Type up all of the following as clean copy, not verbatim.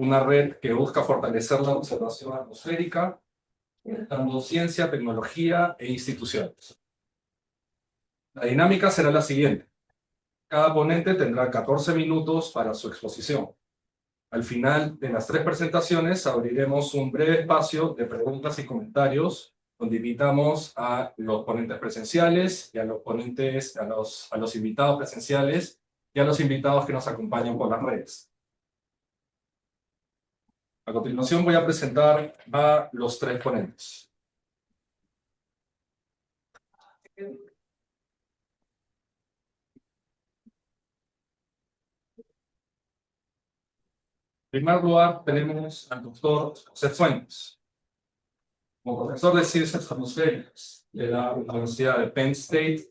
una red que busca fortalecer la observación atmosférica, conectando ciencia, tecnología e instituciones. La dinámica será la siguiente. Cada ponente tendrá 14 minutos para su exposición. Al final de las 3 presentaciones abriremos un breve espacio de preguntas y comentarios donde invitamos a los ponentes presenciales y a los invitados presenciales y a los invitados que nos acompañan por las redes. A continuación voy a presentar a los 3 ponentes. En primer lugar, tenemos al doctor José Fuentes. Como profesor de Ciencias Atmosféricas de la Universidad de Penn State,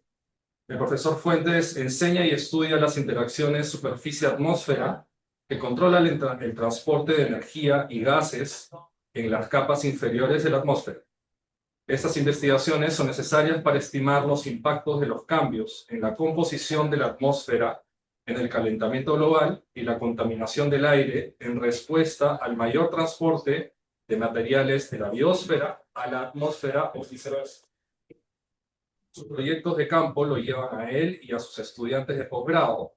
el profesor Fuentes enseña y estudia las interacciones superficie-atmósfera que controlan el transporte de energía y gases en las capas inferiores de la atmósfera. Estas investigaciones son necesarias para estimar los impactos de los cambios en la composición de la atmósfera en el calentamiento global y la contaminación del aire en respuesta al mayor transporte de materiales de la biosfera a la atmósfera o viceversa. Sus proyectos de campo lo llevan a él y a sus estudiantes de posgrado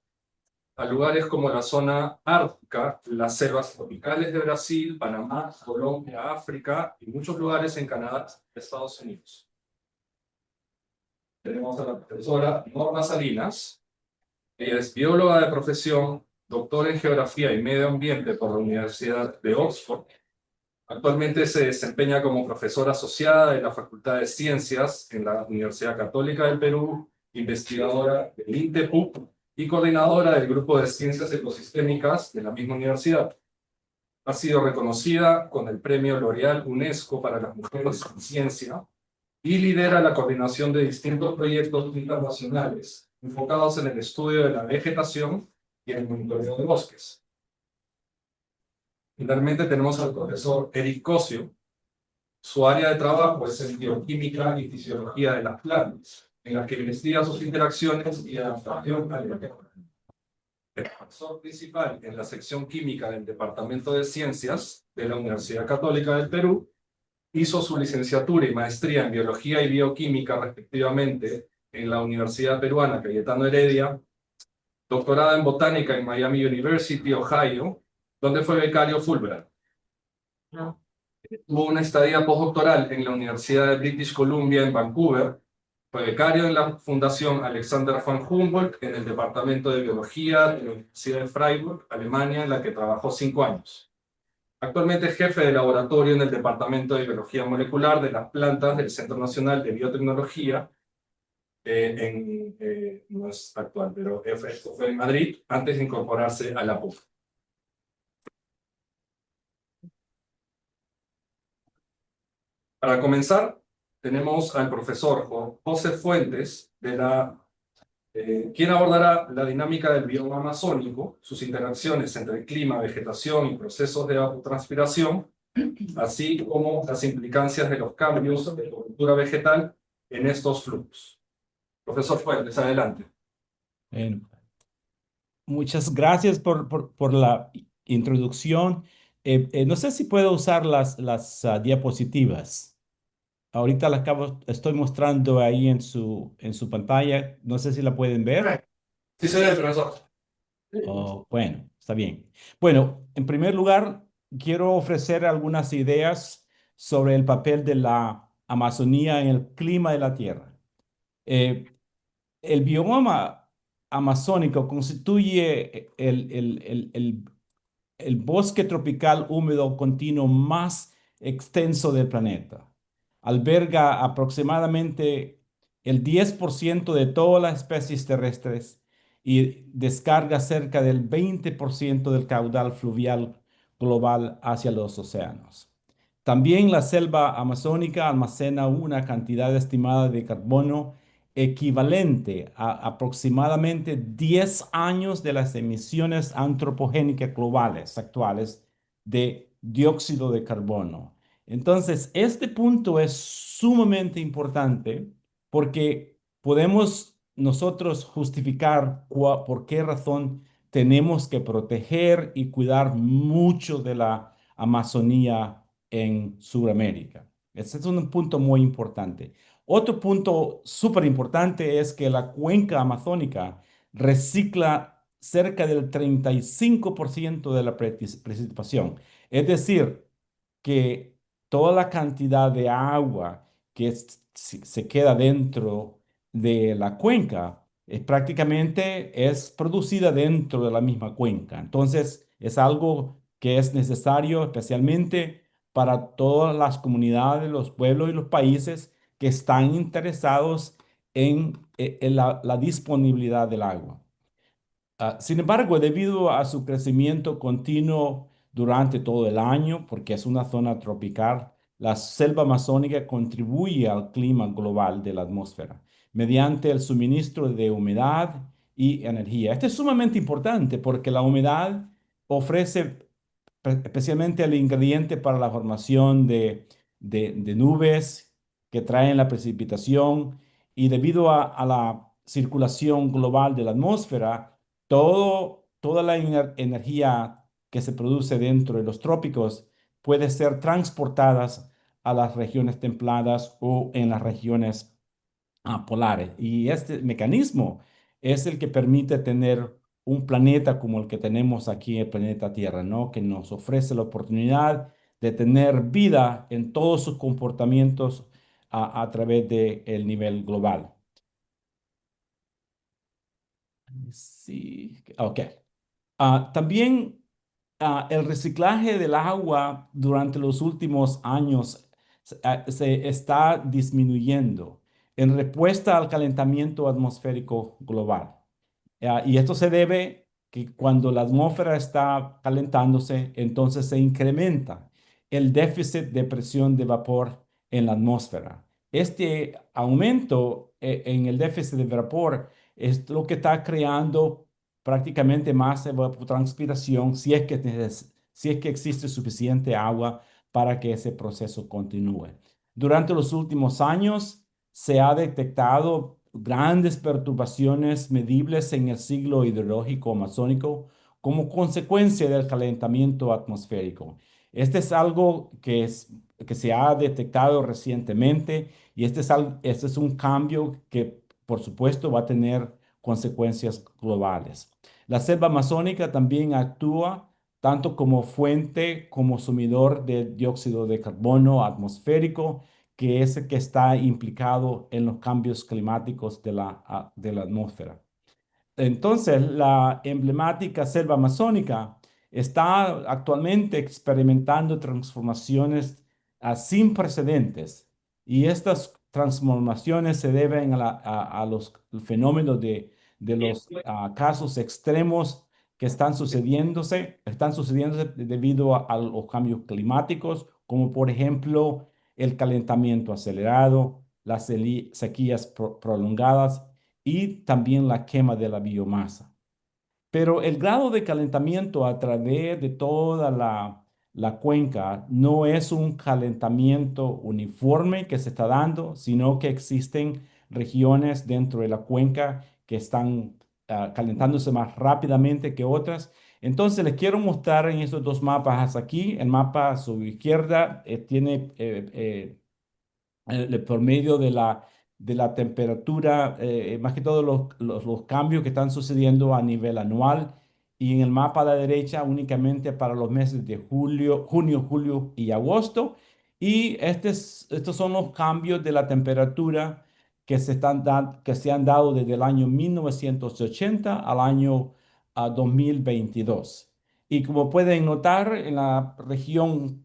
a lugares como la zona ártica, las selvas tropicales de Brasil, Panamá, Colombia, África y muchos lugares en Canadá y Estados Unidos. Tenemos a la profesora Norma Salinas. Ella es bióloga de profesión, doctora en Geografía y Medio Ambiente por la Universidad de Oxford. Actualmente se desempeña como profesora asociada de la Facultad de Ciencias en la Universidad Católica del Perú, investigadora del INTEPUC y coordinadora del Grupo de Ciencias Ecosistémicas de la misma universidad. Ha sido reconocida con el Premio L'Oréal UNESCO para las Mujeres en Ciencia y lidera la coordinación de distintos proyectos internacionales enfocados en el estudio de la vegetación y el monitoreo de bosques. Finalmente tenemos al profesor Eric Cosio. Su área de trabajo es en bioquímica y fisiología de las plantas, en la que investiga sus interacciones y adaptación al medio. El profesor principal en la sección química del Departamento de Ciencias de la Universidad Católica del Perú, hizo su licenciatura y maestría en biología y bioquímica respectivamente en la Universidad Peruana Cayetano Heredia, doctorada en botánica en Miami University, Ohio, donde fue becario Fulbright. Tuvo una estadía postdoctoral en la Universidad de British Columbia en Vancouver. Fue becario en la Fundación Alexander von Humboldt en el Departamento de Biología de la Universidad de Freiburg, Alemania, en la que trabajó 5 años. Actualmente es jefe de laboratorio en el Departamento de Biología Molecular de las Plantas del Centro Nacional de Biotecnología, no es actual, pero esto fue en Madrid, antes de incorporarse a la PUC. Para comenzar, tenemos al profesor José Fuentes, quien abordará la dinámica del bioma amazónico, sus interacciones entre el clima, vegetación y procesos de evapotranspiración, así como las implicancias de los cambios de cobertura vegetal en estos flujos. Profesor Fuentes, adelante. Bueno, muchas gracias por la introducción. No sé si puedo usar las diapositivas. Ahorita estoy mostrando ahí en su pantalla. No sé si la pueden ver. Sí, se ve, profesor. Oh, bueno, está bien. Bueno, en primer lugar, quiero ofrecer algunas ideas sobre el papel de la Amazonía en el clima de la Tierra. Eh, el bioma amazónico constituye el bosque tropical húmedo continuo más extenso del planeta. Alberga aproximadamente el 10% de todas las especies terrestres y descarga cerca del 20% del caudal fluvial global hacia los océanos. También la selva amazónica almacena una cantidad estimada de carbono equivalente a aproximadamente 10 años de las emisiones antropogénicas globales actuales de dióxido de carbono. Entonces, este punto es sumamente importante porque podemos nosotros justificar por qué razón tenemos que proteger y cuidar mucho de la Amazonía en Sudamérica. Ese es un punto muy importante. Otro punto súper importante es que la cuenca amazónica recicla cerca del 35% de la precipitación. Es decir, que toda la cantidad de agua que se queda dentro de la cuenca prácticamente es producida dentro de la misma cuenca. Entonces, es algo que es necesario especialmente para todas las comunidades, los pueblos y los países que están interesados en la disponibilidad del agua. Sin embargo, debido a su crecimiento continuo durante todo el año, porque es una zona tropical, la selva amazónica contribuye al clima global de la atmósfera mediante el suministro de humedad y energía. Esto es sumamente importante porque la humedad ofrece especialmente el ingrediente para la formación de nubes que traen la precipitación y debido a la circulación global de la atmósfera, toda la energía que se produce dentro de los trópicos puede ser transportada a las regiones templadas o en las regiones polares. Y este mecanismo es el que permite tener un planeta como el que tenemos aquí, el planeta Tierra, ¿no? Que nos ofrece la oportunidad de tener vida en todos sus comportamientos a través del nivel global. Sí, ok. También el reciclaje del agua durante los últimos años se está disminuyendo en respuesta al calentamiento atmosférico global. Y esto se debe que cuando la atmósfera está calentándose, entonces se incrementa el déficit de presión de vapor en la atmósfera. Este aumento en el déficit de vapor es lo que está creando prácticamente más evapotranspiración si es que existe suficiente agua para que ese proceso continúe. Durante los últimos años se ha detectado grandes perturbaciones medibles en el ciclo hidrológico amazónico como consecuencia del calentamiento atmosférico. Este es algo que se ha detectado recientemente y este es un cambio que, por supuesto, va a tener consecuencias globales. La selva amazónica también actúa tanto como fuente como sumidor de dióxido de carbono atmosférico, que es el que está implicado en los cambios climáticos de la atmósfera. Entonces, la emblemática selva amazónica está actualmente experimentando transformaciones sin precedentes y estas transformaciones se deben a los fenómenos de los casos extremos que están sucediéndose debido a los cambios climáticos, como por ejemplo el calentamiento acelerado, las sequías prolongadas y también la quema de la biomasa. Pero el grado de calentamiento a través de toda la cuenca no es un calentamiento uniforme que se está dando, sino que existen regiones dentro de la cuenca que están calentándose más rápidamente que otras. Entonces les quiero mostrar en estos dos mapas aquí. El mapa a su izquierda tiene por medio de la temperatura, más que todo los cambios que están sucediendo a nivel anual. Y en el mapa a la derecha únicamente para los meses de junio, julio y agosto. Y estos son los cambios de la temperatura que se han dado desde el año 1980 al año 2022. Y como pueden notar, en la región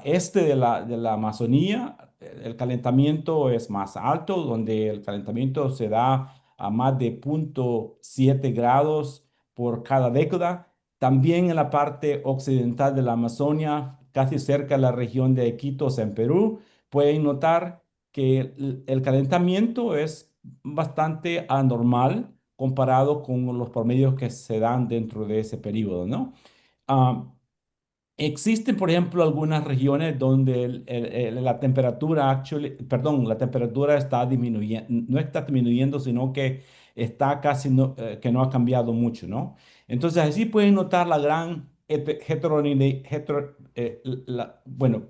este de la Amazonía, el calentamiento es más alto, donde el calentamiento se da a más de 0,7 grados por cada década. También en la parte occidental de la Amazonia, casi cerca de la región de Iquitos en Perú, pueden notar que el calentamiento es bastante anormal comparado con los promedios que se dan dentro de ese periodo, ¿no? Ah, Existen, por ejemplo, algunas regiones donde la temperatura, la temperatura está disminuyendo, no está disminuyendo, sino que está casi que no ha cambiado mucho, ¿no? Entonces, así pueden notar la gran heterogeneidad, bueno,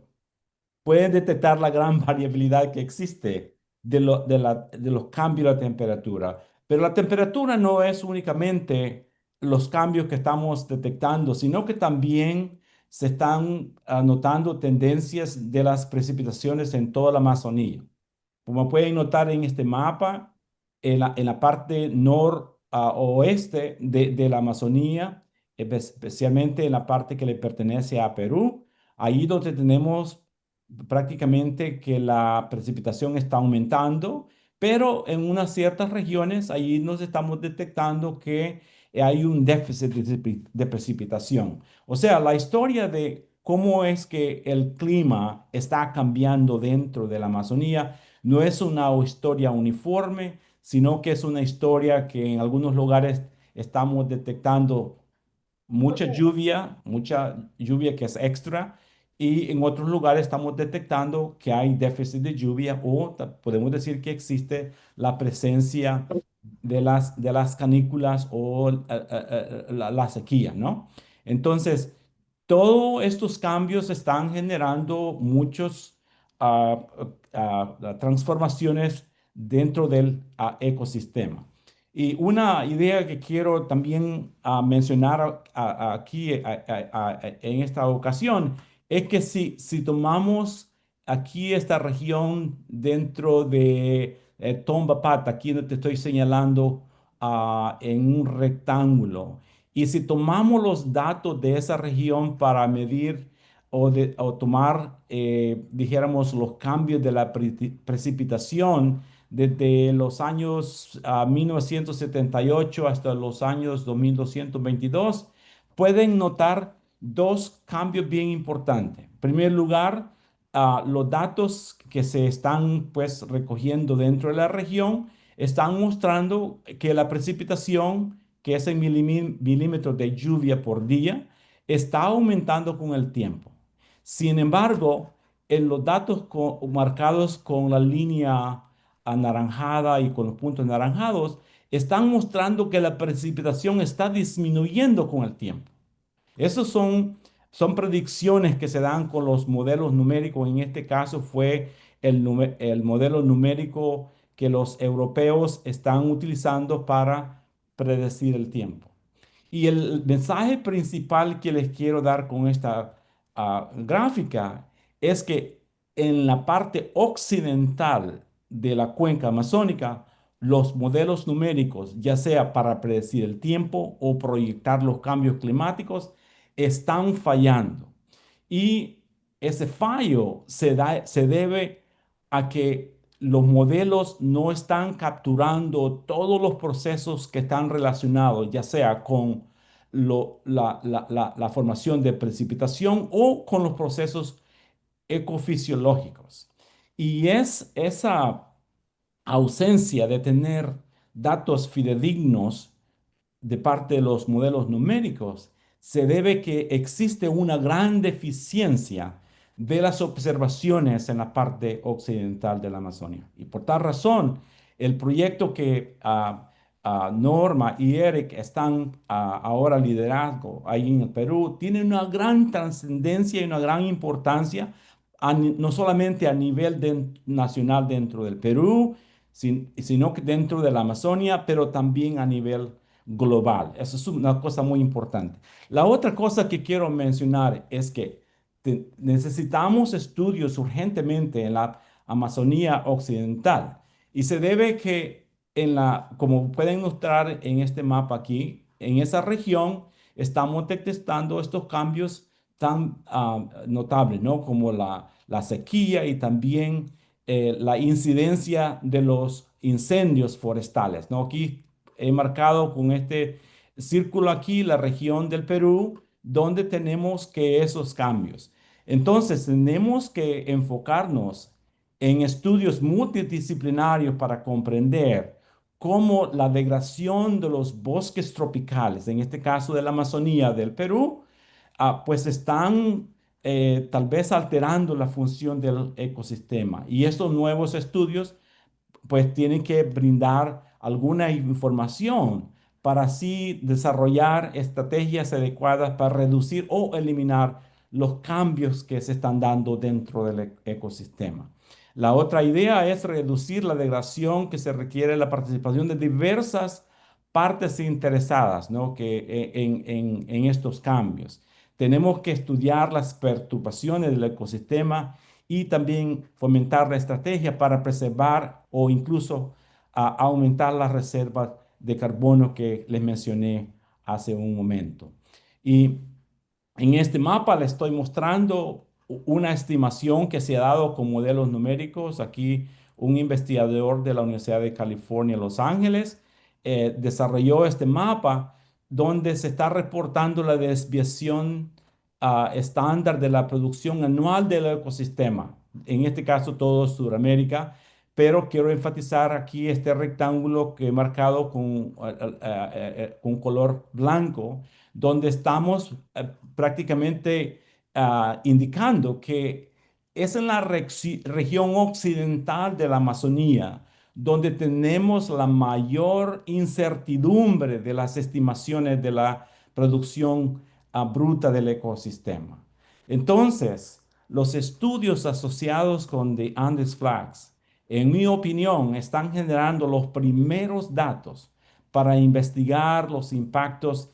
pueden detectar la gran variabilidad que existe de los cambios de la temperatura. Pero la temperatura no es únicamente los cambios que estamos detectando, sino que también se están notando tendencias de las precipitaciones en toda la Amazonía. Como pueden notar en este mapa, en la parte noroeste de la Amazonía, especialmente en la parte que le pertenece a Perú, ahí donde tenemos prácticamente que la precipitación está aumentando, pero en unas ciertas regiones ahí nos estamos detectando que hay un déficit de precipitación. O sea, la historia de cómo es que el clima está cambiando dentro de la Amazonía no es una historia uniforme, sino que es una historia que en algunos lugares estamos detectando mucha lluvia que es extra, y en otros lugares estamos detectando que hay déficit de lluvia o podemos decir que existe la presencia de las canículas o la sequía, ¿no? Entonces, todos estos cambios están generando muchos transformaciones dentro del ecosistema. Y una idea que quiero también mencionar aquí en esta ocasión es que si tomamos aquí esta región dentro de Tombapata, aquí donde te estoy señalando en un rectángulo, y si tomamos los datos de esa región para medir o tomar, dijéramos, los cambios de la precipitación, desde los años 1978 hasta los años 2222, pueden notar dos cambios bien importantes. En primer lugar, los datos que se están pues recogiendo dentro de la región están mostrando que la precipitación, que es en milímetros de lluvia por día, está aumentando con el tiempo. Sin embargo, en los datos marcados con la línea anaranjada y con los puntos anaranjados, están mostrando que la precipitación está disminuyendo con el tiempo. Esos son predicciones que se dan con los modelos numéricos. En este caso fue el modelo numérico que los europeos están utilizando para predecir el tiempo. Y el mensaje principal que les quiero dar con esta gráfica es que en la parte occidental de la cuenca amazónica, los modelos numéricos, ya sea para predecir el tiempo o proyectar los cambios climáticos, están fallando. Y ese fallo se debe a que los modelos no están capturando todos los procesos que están relacionados, ya sea con la formación de precipitación o con los procesos ecofisiológicos. Y es esa ausencia de tener datos fidedignos de parte de los modelos numéricos se debe que existe una gran deficiencia de las observaciones en la parte occidental de la Amazonia. Y por tal razón, el proyecto que Norma y Eric están ahora liderando ahí en el Perú tiene una gran trascendencia y una gran importancia, no solamente a nivel nacional dentro del Perú, sino que dentro de la Amazonia, pero también a nivel global. Eso es una cosa muy importante. La otra cosa que quiero mencionar es que necesitamos estudios urgentemente en la Amazonía occidental, y se debe que como pueden mostrar en este mapa aquí, en esa región estamos detectando estos cambios tan notables, ¿no? Como la sequía y también la incidencia de los incendios forestales, ¿no? Aquí he marcado con este círculo aquí la región del Perú donde tenemos que esos cambios. Entonces, tenemos que enfocarnos en estudios multidisciplinarios para comprender cómo la degradación de los bosques tropicales, en este caso de la Amazonía del Perú, pues están tal vez alterando la función del ecosistema. Y estos nuevos estudios pues tienen que brindar alguna información para así desarrollar estrategias adecuadas para reducir o eliminar los cambios que se están dando dentro del ecosistema. La otra idea es reducir la degradación que se requiere la participación de diversas partes interesadas, ¿no? En estos cambios. Tenemos que estudiar las perturbaciones del ecosistema y también fomentar la estrategia para preservar o incluso aumentar las reservas de carbono que les mencioné hace un momento. Y en este mapa le estoy mostrando una estimación que se ha dado con modelos numéricos. Aquí un investigador de la Universidad de California, Los Ángeles, desarrolló este mapa donde se está reportando la desviación estándar de la producción anual del ecosistema. En este caso, todo Sudamérica, pero quiero enfatizar aquí este rectángulo que he marcado con color blanco, donde estamos prácticamente indicando que es en la región occidental de la Amazonía donde tenemos la mayor incertidumbre de las estimaciones de la producción bruta del ecosistema. Entonces, los estudios asociados con The Andes Flags, en mi opinión, están generando los primeros datos para investigar los impactos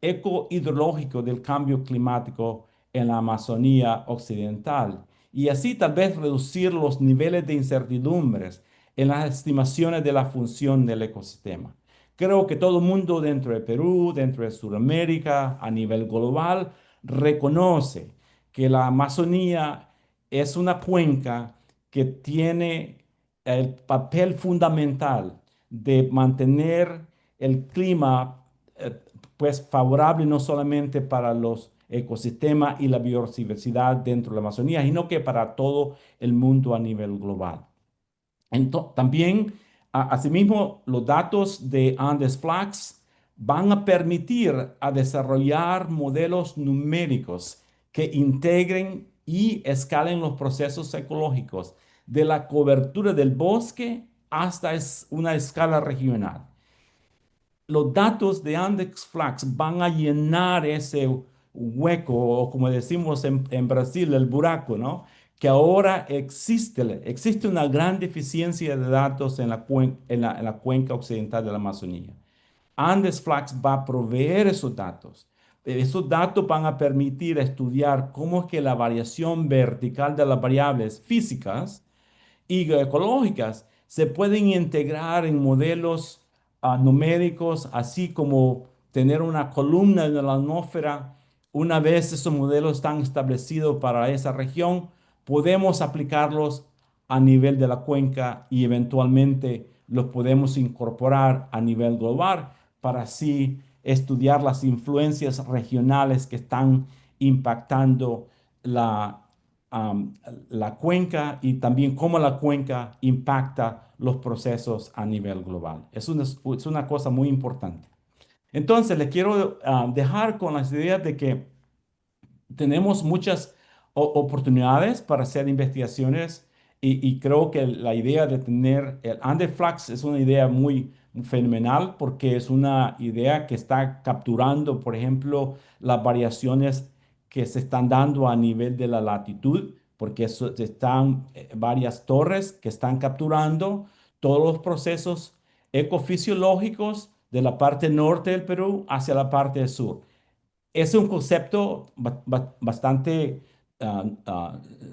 ecohidrológico del cambio climático en la Amazonía occidental y así tal vez reducir los niveles de incertidumbres en las estimaciones de la función del ecosistema. Creo que todo el mundo dentro de Perú, dentro de Sudamérica, a nivel global, reconoce que la Amazonía es una cuenca que tiene el papel fundamental de mantener el clima pues favorable no solamente para los ecosistemas y la biodiversidad dentro de la Amazonía, sino que para todo el mundo a nivel global. También, asimismo, los datos de Andes Flags van a permitir a desarrollar modelos numéricos que integren y escalen los procesos ecológicos de la cobertura del bosque hasta una escala regional. Los datos de Andes Flags van a llenar ese hueco, o como decimos en Brasil, el buraco, ¿no? Que ahora existe una gran deficiencia de datos en la cuenca occidental de la Amazonía. Andes Flags va a proveer esos datos. Esos datos van a permitir estudiar cómo es que la variación vertical de las variables físicas y ecológicas se pueden integrar en modelos numéricos, así como tener una columna en la atmósfera. Una vez esos modelos están establecidos para esa región, podemos aplicarlos a nivel de la cuenca y eventualmente los podemos incorporar a nivel global para así estudiar las influencias regionales que están impactando la um, la cuenca y también cómo la cuenca impacta los procesos a nivel global. Es una cosa muy importante. Entonces, le quiero dejar con las ideas de que tenemos muchas oportunidades para hacer investigaciones y creo que la idea de tener el Andeflux es una idea muy fenomenal porque es una idea que está capturando, por ejemplo, las variaciones que se están dando a nivel de la latitud, porque están varias torres que están capturando todos los procesos ecofisiológicos de la parte norte del Perú hacia la parte sur. Es un concepto bastante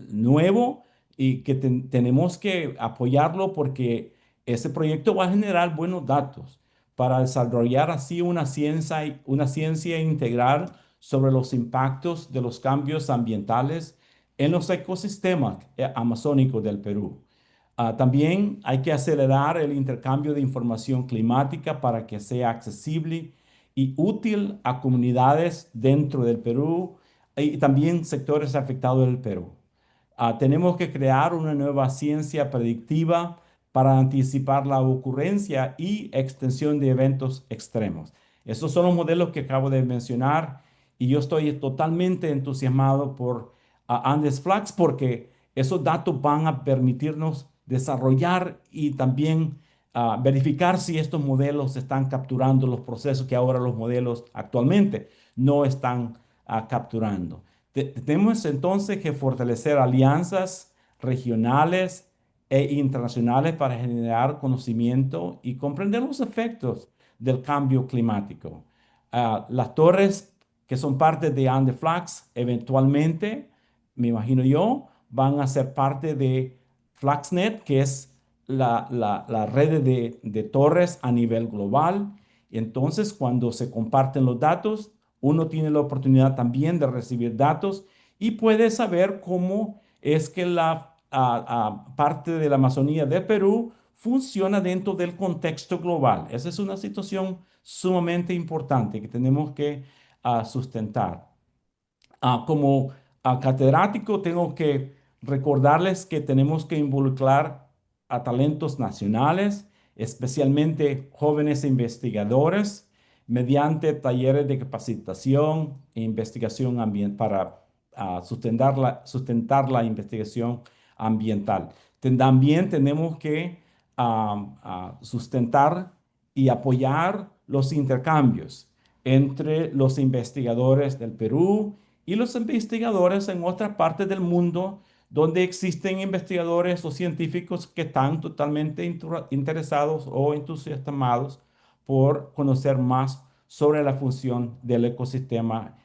nuevo y que tenemos que apoyarlo porque ese proyecto va a generar buenos datos para desarrollar así una ciencia integral sobre los impactos de los cambios ambientales en los ecosistemas amazónicos del Perú. También hay que acelerar el intercambio de información climática para que sea accesible y útil a comunidades dentro del Perú y también sectores afectados del Perú. Tenemos que crear una nueva ciencia predictiva para anticipar la ocurrencia y extensión de eventos extremos. Esos son los modelos que acabo de mencionar y yo estoy totalmente entusiasmado por Andes Flags porque esos datos van a permitirnos desarrollar y también verificar si estos modelos están capturando los procesos que ahora los modelos actualmente no están capturando. Tenemos entonces que fortalecer alianzas regionales e internacionales para generar conocimiento y comprender los efectos del cambio climático. Las torres que son parte de Andeflax eventualmente, me imagino yo, van a ser parte de FlaxNet, que es la red de torres a nivel global. Y entonces, cuando se comparten los datos, uno tiene la oportunidad también de recibir datos y puede saber cómo es que la parte de la Amazonía de Perú funciona dentro del contexto global. Esa es una situación sumamente importante que tenemos que sustentar. Como catedrático, tengo que recordarles que tenemos que involucrar a talentos nacionales, especialmente jóvenes investigadores, mediante talleres de capacitación e investigación para sustentar la investigación ambiental. También tenemos que sustentar y apoyar los intercambios entre los investigadores del Perú y los investigadores en otras partes del mundo donde existen investigadores o científicos que están totalmente interesados o entusiasmados por conocer más sobre la función del ecosistema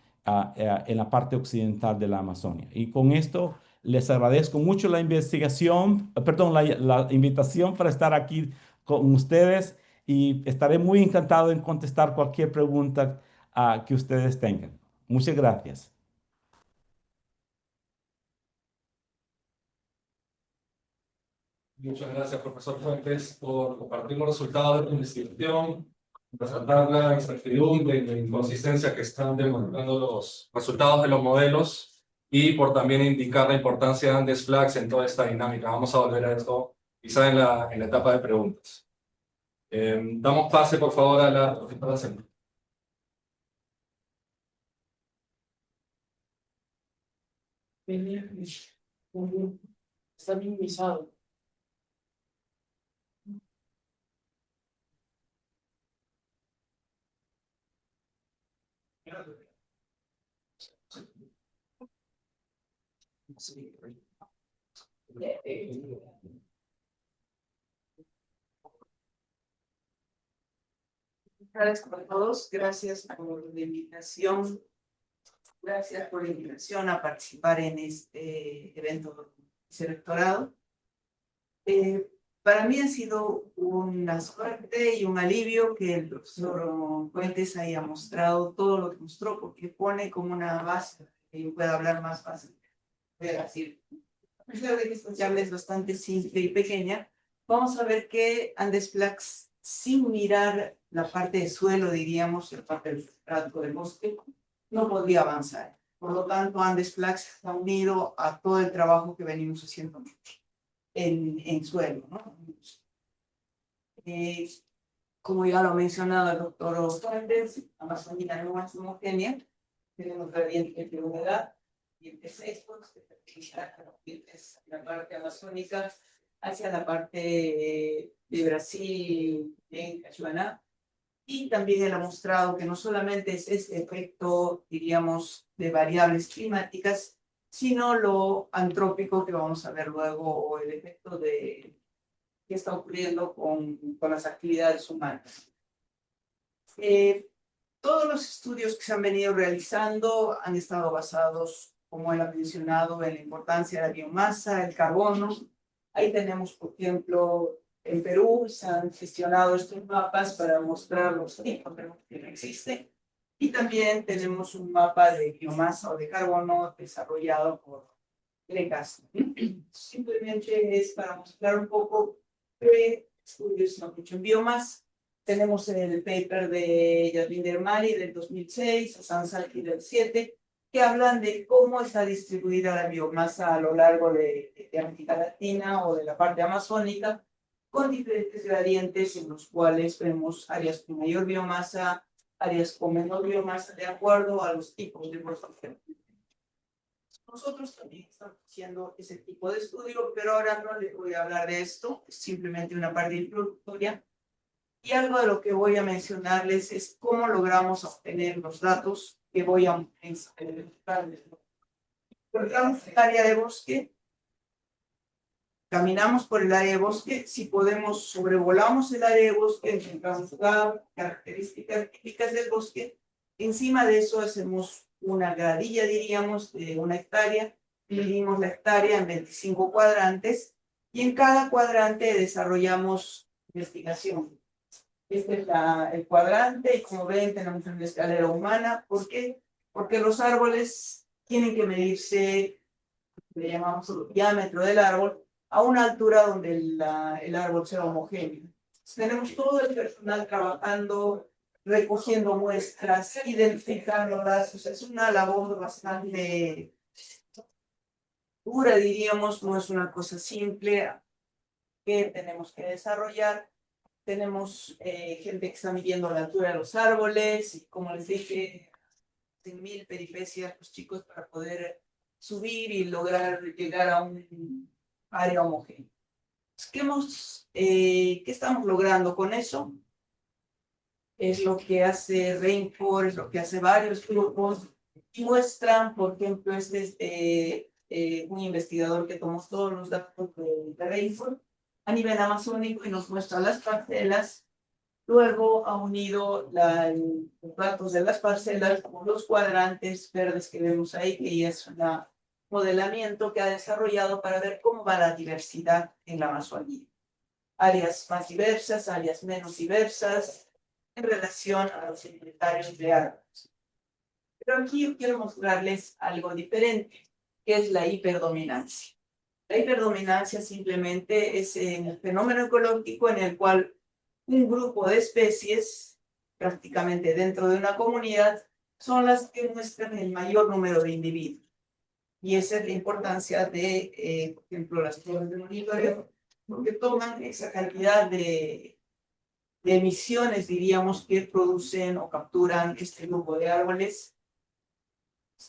en la parte occidental de la Amazonia. Y con esto les agradezco mucho la invitación para estar aquí con ustedes y estaré muy encantado en contestar cualquier pregunta que ustedes tengan. Muchas gracias. Muchas gracias, profesor Fuentes, por compartir los resultados de tu investigación, presentar la incertidumbre y la inconsistencia que están demostrando los resultados de los modelos y por también indicar la importancia de Andesflax en toda esta dinámica. Vamos a volver a esto quizá en la etapa de preguntas. Damos pase, por favor, a la profesora Sena. Está minimizado. Gracias a todos, gracias por la invitación. Gracias por la invitación a participar en este evento de rectorado. Para mí ha sido una suerte y un alivio que el profesor Fuentes haya mostrado todo lo que mostró, porque pone como una base que yo pueda hablar más fácil. Voy a decir, a pesar de que esta charla es bastante simple y pequeña, vamos a ver que Andesflax, sin mirar la parte de suelo, diríamos, la parte del sustrato del bosque, no podría avanzar. Por lo tanto, Andesflax está unido a todo el trabajo que venimos haciendo en suelo, ¿no? Como ya lo ha mencionado el doctor Fuentes, Amazonía no es homogénea, tenemos gradientes de humedad, dientes secos, la parte amazónica hacia la parte de Brasil, en Cachuaná, y también él ha mostrado que no solamente es este efecto, diríamos, de variables climáticas, sino lo antrópico que vamos a ver luego, o el efecto de qué está ocurriendo con las actividades humanas. Todos los estudios que se han venido realizando han estado basados, como él ha mencionado, en la importancia de la biomasa, el carbono. Ahí tenemos, por ejemplo, en Perú se han gestionado estos mapas para mostrar los tipos que no existen. Y también tenemos un mapa de biomasa o de carbono desarrollado por GRECAS. Simplemente es para mostrar un poco qué estudios se han hecho en biomasa. Tenemos el paper de Yasmin Dermali del 2006, Hassan Salki del 2007, que hablan de cómo está distribuida la biomasa a lo largo de América Latina o de la parte amazónica, con diferentes gradientes en los cuales vemos áreas con mayor biomasa, áreas con menor biomasa, de acuerdo a los tipos de bosque. Nosotros también estamos haciendo ese tipo de estudio, pero ahora no les voy a hablar de esto, es simplemente una parte introductoria. Y algo de lo que voy a mencionarles es cómo logramos obtener los datos que voy a mencionarles. Encontramos el área de bosque, caminamos por el área de bosque, si podemos sobrevolamos el área de bosque, encontramos características típicas del bosque, encima de eso hacemos una gradilla, diríamos, de 1 hectárea, dividimos la hectárea en 25 cuadrantes y en cada cuadrante desarrollamos investigación. Este es el cuadrante y como ven tenemos una escalera humana. ¿Por qué? Porque los árboles tienen que medirse, le llamamos el diámetro del árbol, a una altura donde el árbol sea homogéneo. Entonces, tenemos todo el personal trabajando, recogiendo muestras, identificándolas. O sea, es una labor bastante dura, diríamos, no es una cosa simple que tenemos que desarrollar. Tenemos gente que está midiendo la altura de los árboles y como les dije, 100.000 peripecias los chicos para poder subir y lograr llegar a un área homogénea. ¿Qué estamos logrando con eso? Es lo que hace Rainforest, es lo que hace varios grupos y muestran, por ejemplo, este es un investigador que tomó todos los datos de Rainforest a nivel amazónico y nos muestra las parcelas. Luego ha unido los datos de las parcelas con los cuadrantes verdes que vemos ahí, que es un modelamiento que ha desarrollado para ver cómo va la diversidad en la Amazonía. Áreas más diversas, áreas menos diversas, en relación a los inventarios de árboles. Pero aquí yo quiero mostrarles algo diferente, que es la hiperdominancia. La hiperdominancia simplemente es el fenómeno ecológico en el cual un grupo de especies, prácticamente dentro de una comunidad, son las que muestran el mayor número de individuos. Y esa es la importancia de, por ejemplo, las torres de monitoreo, porque toman esa cantidad de emisiones, diríamos, que producen o capturan este grupo de árboles.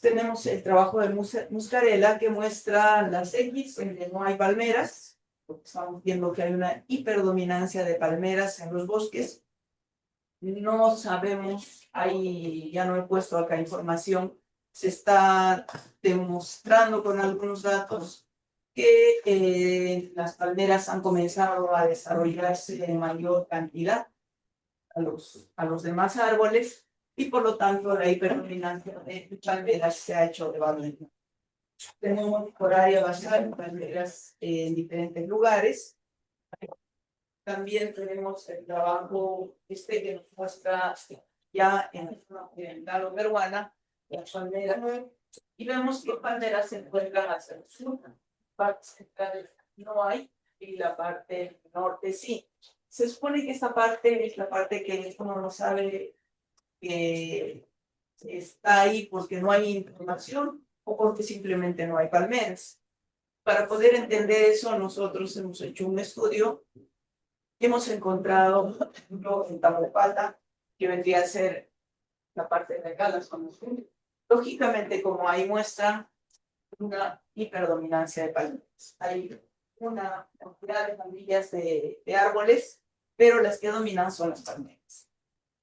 Tenemos el trabajo de Muscarella que muestra las X donde no hay palmeras, porque estamos viendo que hay una hiperdominancia de palmeras en los bosques. No sabemos, ahí ya no he puesto acá información, se está demostrando con algunos datos que las palmeras han comenzado a desarrollarse en mayor cantidad a los demás árboles y por lo tanto la hiperdominancia de palmeras se ha hecho de valor. Tenemos por área basal palmeras en diferentes lugares. También tenemos el trabajo que nos muestra ya en la zona occidental o peruana, las palmeras, y vemos que palmeras se encuentran hacia el sur, partes centrales no hay, y la parte norte sí. Se supone que esta parte es la parte que uno no sabe que está ahí porque no hay información o porque simplemente no hay palmeras. Para poder entender eso, nosotros hemos hecho un estudio. Hemos encontrado, por ejemplo, en Tamaulipas, que vendría a ser la parte de acá, las zonas. Lógicamente, como ahí muestra una hiperdominancia de palmeras. Hay una cantidad de familias de árboles, pero las que dominan son las palmeras.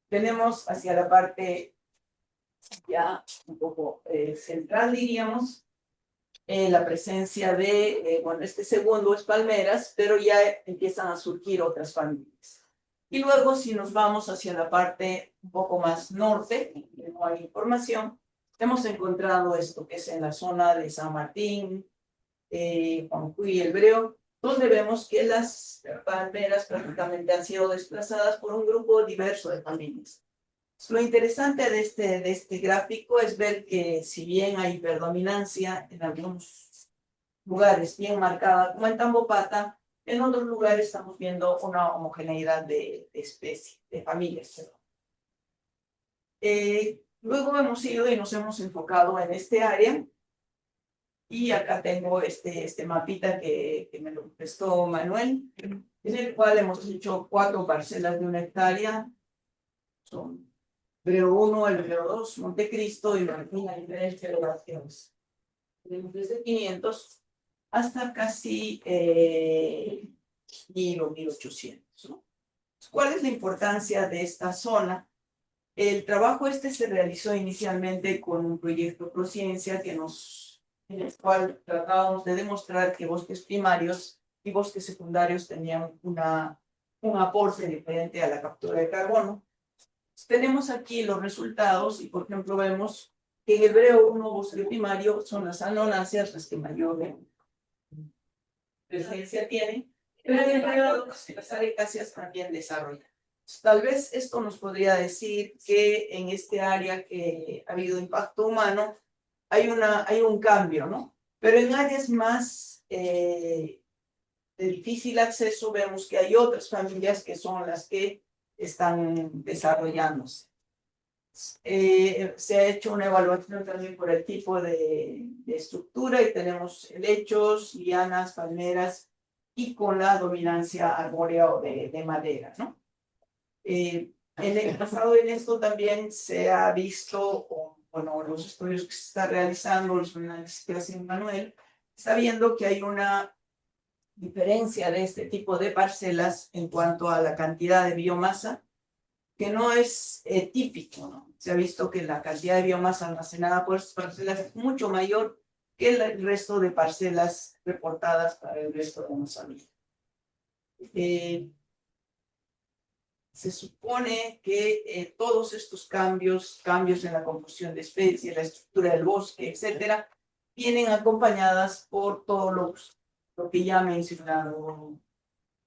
Tenemos hacia la parte ya un poco central, diríamos, la presencia de, bueno, este segundo es palmeras, pero ya empiezan a surgir otras familias. Y luego, si nos vamos hacia la parte un poco más norte, donde no hay información, hemos encontrado esto que es en la zona de San Martín, Juanjuy y El Breo, donde vemos que las palmeras prácticamente han sido desplazadas por un grupo diverso de familias. Lo interesante de este gráfico es ver que si bien hay hiperdominancia en algunos lugares bien marcada, como en Tambopata, en otros lugares estamos viendo una homogeneidad de especies, de familias. Luego hemos ido y nos hemos enfocado en este área. Y acá tengo este mapita que me lo prestó Manuel, en el cual hemos hecho 4 parcelas de 1 hectárea. Son Breo 1, el Breo 2, Montecristo y Martín a diferentes elevaciones. Tenemos desde 500 hasta casi 1000 o 1800, ¿no? ¿Cuál es la importancia de esta zona? El trabajo este se realizó inicialmente con un proyecto Prociencia en el cual tratábamos de demostrar que bosques primarios y bosques secundarios tenían un aporte diferente a la captura de carbono. Tenemos aquí los resultados y, por ejemplo, vemos que en el BREO1 bosque primario son las anonáceas las que mayor presencia tienen, pero en el BREO2 las arecáceas también desarrollan. Tal vez esto nos podría decir que en este área que ha habido impacto humano hay un cambio, ¿no? Pero en áreas más de difícil acceso vemos que hay otras familias que son las que están desarrollándose. Se ha hecho una evaluación también por el tipo de estructura y tenemos helechos, lianas, palmeras y con la dominancia arbórea o de madera, ¿no? En el pasado en esto también se ha visto, bueno, los estudios que se está realizando, los análisis que hace Manuel, está viendo que hay una diferencia de este tipo de parcelas en cuanto a la cantidad de biomasa, que no es típico, ¿no? Se ha visto que la cantidad de biomasa almacenada por estas parcelas es mucho mayor que el resto de parcelas reportadas para el resto de Mozambique. Se supone que todos estos cambios en la composición de especies, la estructura del bosque, etcétera, vienen acompañadas por todo lo que ya he mencionado,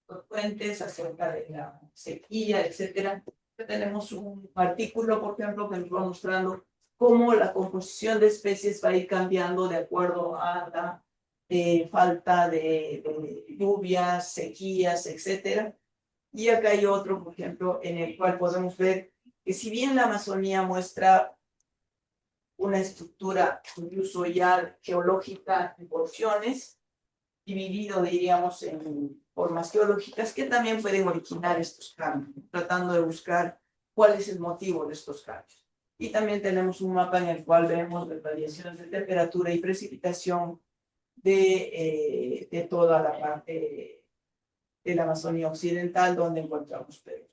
los fuentes acerca de la sequía, etcétera. Tenemos un artículo, por ejemplo, que nos va mostrando cómo la composición de especies va a ir cambiando de acuerdo a la falta de lluvias, sequías, etcétera. Y acá hay otro, por ejemplo, en el cual podemos ver que si bien la Amazonía muestra una estructura incluso ya geológica en porciones, dividido, diríamos, en formas geológicas que también pueden originar estos cambios, tratando de buscar cuál es el motivo de estos cambios. Y también tenemos un mapa en el cual vemos las variaciones de temperatura y precipitación de toda la parte de la Amazonía occidental, donde encontramos Perú.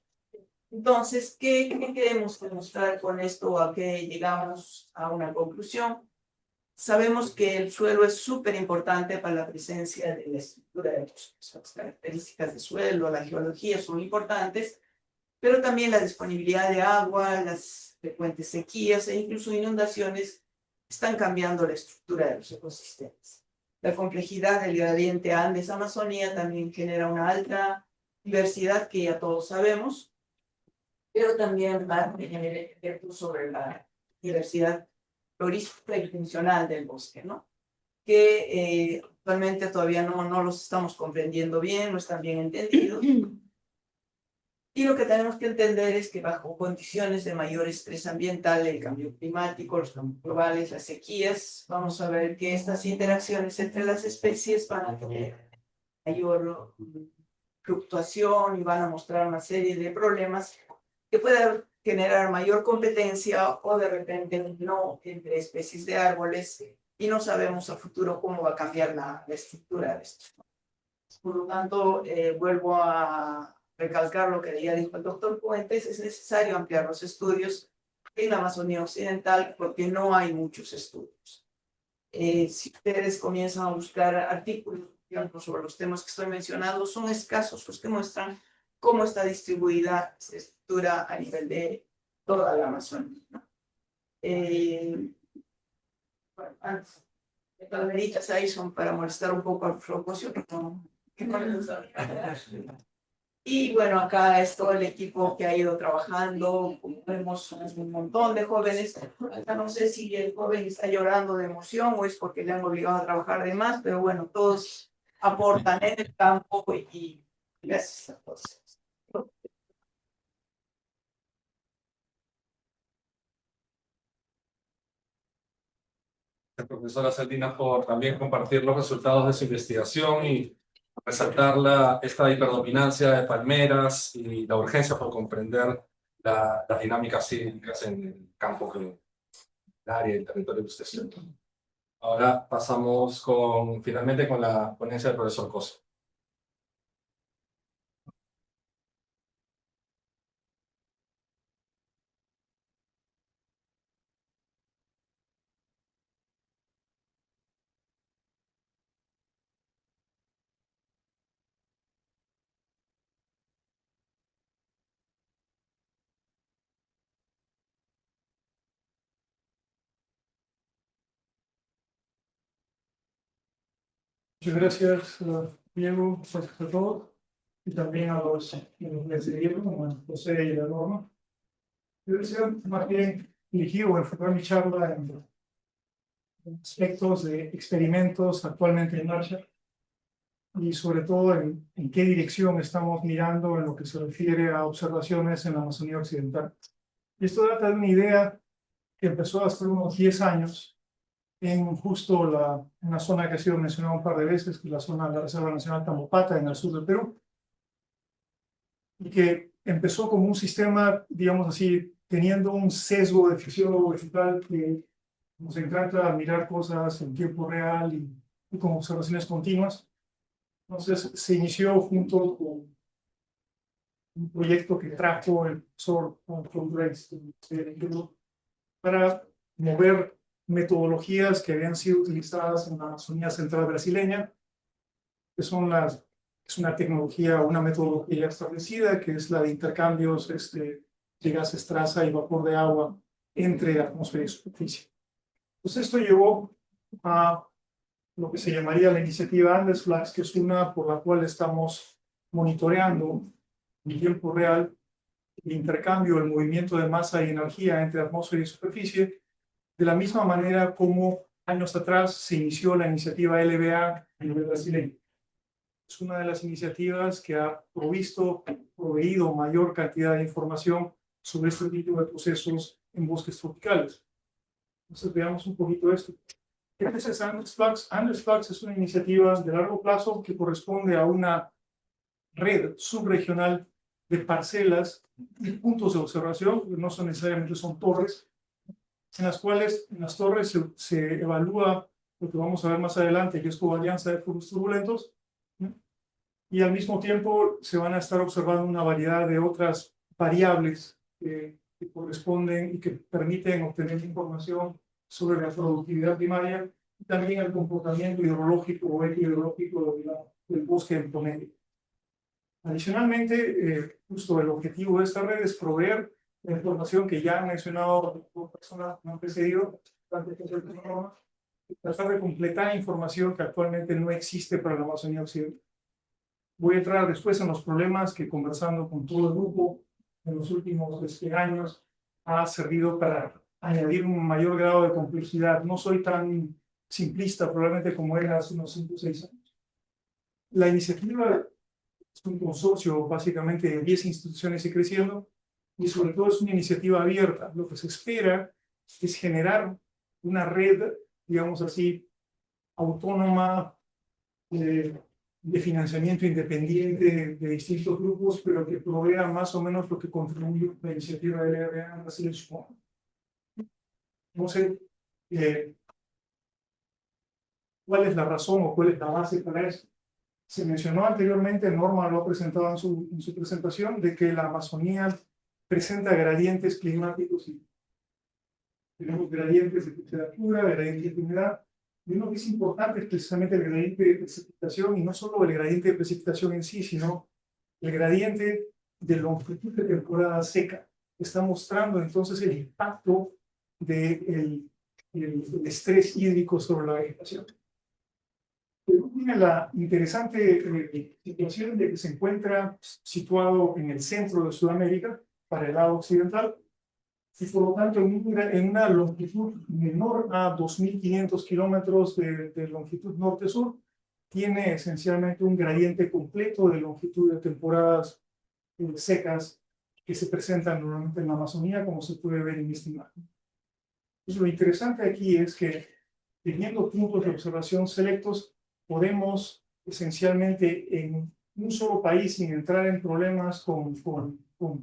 Entonces, ¿qué queremos demostrar con esto? ¿A qué llegamos a una conclusión? Sabemos que el suelo es súper importante para la presencia de la estructura de bosques. Las características del suelo, la geología son importantes, pero también la disponibilidad de agua, las frecuentes sequías e incluso inundaciones están cambiando la estructura de los ecosistemas. La complejidad del gradiente Andes-Amazonía también genera una alta diversidad que ya todos sabemos, pero también va a tener efectos sobre la diversidad florística y funcional del bosque, ¿no? Que actualmente todavía no los estamos comprendiendo bien, no están bien entendidos. Y lo que tenemos que entender es que bajo condiciones de mayor estrés ambiental, el cambio climático, los cambios globales, las sequías, vamos a ver que estas interacciones entre las especies van a tener mayor fluctuación y van a mostrar una serie de problemas que pueden generar mayor competencia o de repente no entre especies de árboles y no sabemos a futuro cómo va a cambiar la estructura de esto. Por lo tanto, vuelvo a recalcar lo que ya dijo el doctor Fuentes, es necesario ampliar los estudios en la Amazonía Occidental porque no hay muchos estudios. Si ustedes comienzan a buscar artículos sobre los temas que estoy mencionando, son escasos los que muestran cómo está distribuida esta estructura a nivel de toda la Amazonía, ¿no? Bueno, antes, las palmeritas ahí son para molestar un poco al propósito, ¿no? Y bueno, acá es todo el equipo que ha ido trabajando, como vemos, un montón de jóvenes. Acá no sé si el joven está llorando de emoción o es porque le han obligado a trabajar de más, pero bueno, todos aportan en el campo y gracias a todos. Profesora Saldina, por también compartir los resultados de su investigación y resaltar esta hiperdominancia de palmeras y la urgencia por comprender las dinámicas sísmicas en el campo, en el área y el territorio que usted estudia. Ahora pasamos finalmente con la ponencia del profesor Coso. Muchas gracias, Diego, gracias a todos, y también a los que nos seguieron, como a José y la Norma. Yo deseo más bien dirigir o enfocar mi charla en aspectos de experimentos actualmente en marcha y sobre todo en qué dirección estamos mirando en lo que se refiere a observaciones en la Amazonía Occidental. Y esto data de una idea que empezó hace unos 10 años en justo una zona que ha sido mencionada un par de veces, que es la zona de la Reserva Nacional Tamopata, en el sur del Perú, y que empezó como un sistema, digamos así, teniendo un sesgo de fisiólogo vegetal que nos encanta mirar cosas en tiempo real y con observaciones continuas. Entonces se inició junto con un proyecto que trajo el profesor Tom Grace para mover metodologías que habían sido utilizadas en la Amazonía Central brasileña, que son es una tecnología, una metodología establecida, que es la de intercambios de gases traza y vapor de agua entre atmósfera y superficie. Pues esto llevó a lo que se llamaría la iniciativa Andesflux, que es una por la cual estamos monitoreando en tiempo real el intercambio, el movimiento de masa y energía entre atmósfera y superficie, de la misma manera como años atrás se inició la iniciativa LBA a nivel brasileño. Es una de las iniciativas que ha proveído mayor cantidad de información sobre este tipo de procesos en bosques tropicales. Entonces veamos un poquito esto. ¿Qué es Andesflux? Andesflux es una iniciativa de largo plazo que corresponde a una red subregional de parcelas y puntos de observación, no son necesariamente son torres, en las cuales en las torres se evalúa lo que vamos a ver más adelante, que es covarianza de flujos turbulentos, y al mismo tiempo se van a estar observando una variedad de otras variables que corresponden y que permiten obtener información sobre la productividad primaria y también el comportamiento hidrológico o eclohidrológico del bosque en promedio. Adicionalmente, justo el objetivo de esta red es proveer la información que ya han mencionado por personas que me han precedido, tratar de completar información que actualmente no existe para la Amazonía Occidental. Voy a entrar después en los problemas que, conversando con todo el grupo en los últimos años, ha servido para añadir un mayor grado de complejidad. No soy tan simplista probablemente como era hace unos 5 o 6 años. La iniciativa es un consorcio básicamente de 10 instituciones y creciendo, y sobre todo es una iniciativa abierta. Lo que se espera es generar una red, digamos así, autónoma, de financiamiento independiente de distintos grupos, pero que provea más o menos lo que contribuye la iniciativa de la LBA en Brasil. No sé cuál es la razón o cuál es la base para eso. Se mencionó anteriormente, Norma lo ha presentado en su presentación, de que la Amazonía presenta gradientes climáticos y tenemos gradientes de temperatura, gradientes de humedad. Y uno que es importante es precisamente el gradiente de precipitación, y no solo el gradiente de precipitación en sí, sino el gradiente de longitud de temporada seca. Está mostrando entonces el impacto del estrés hídrico sobre la vegetación. Perú tiene la interesante situación de que se encuentra situado en el centro de Sudamérica, para el lado occidental, y por lo tanto en una longitud menor a 2.500 kilómetros de longitud norte-sur, tiene esencialmente un gradiente completo de longitud de temporadas secas que se presentan normalmente en la Amazonía, como se puede ver en esta imagen. Entonces, lo interesante aquí es que, teniendo puntos de observación selectos, podemos esencialmente en un solo país, sin entrar en problemas con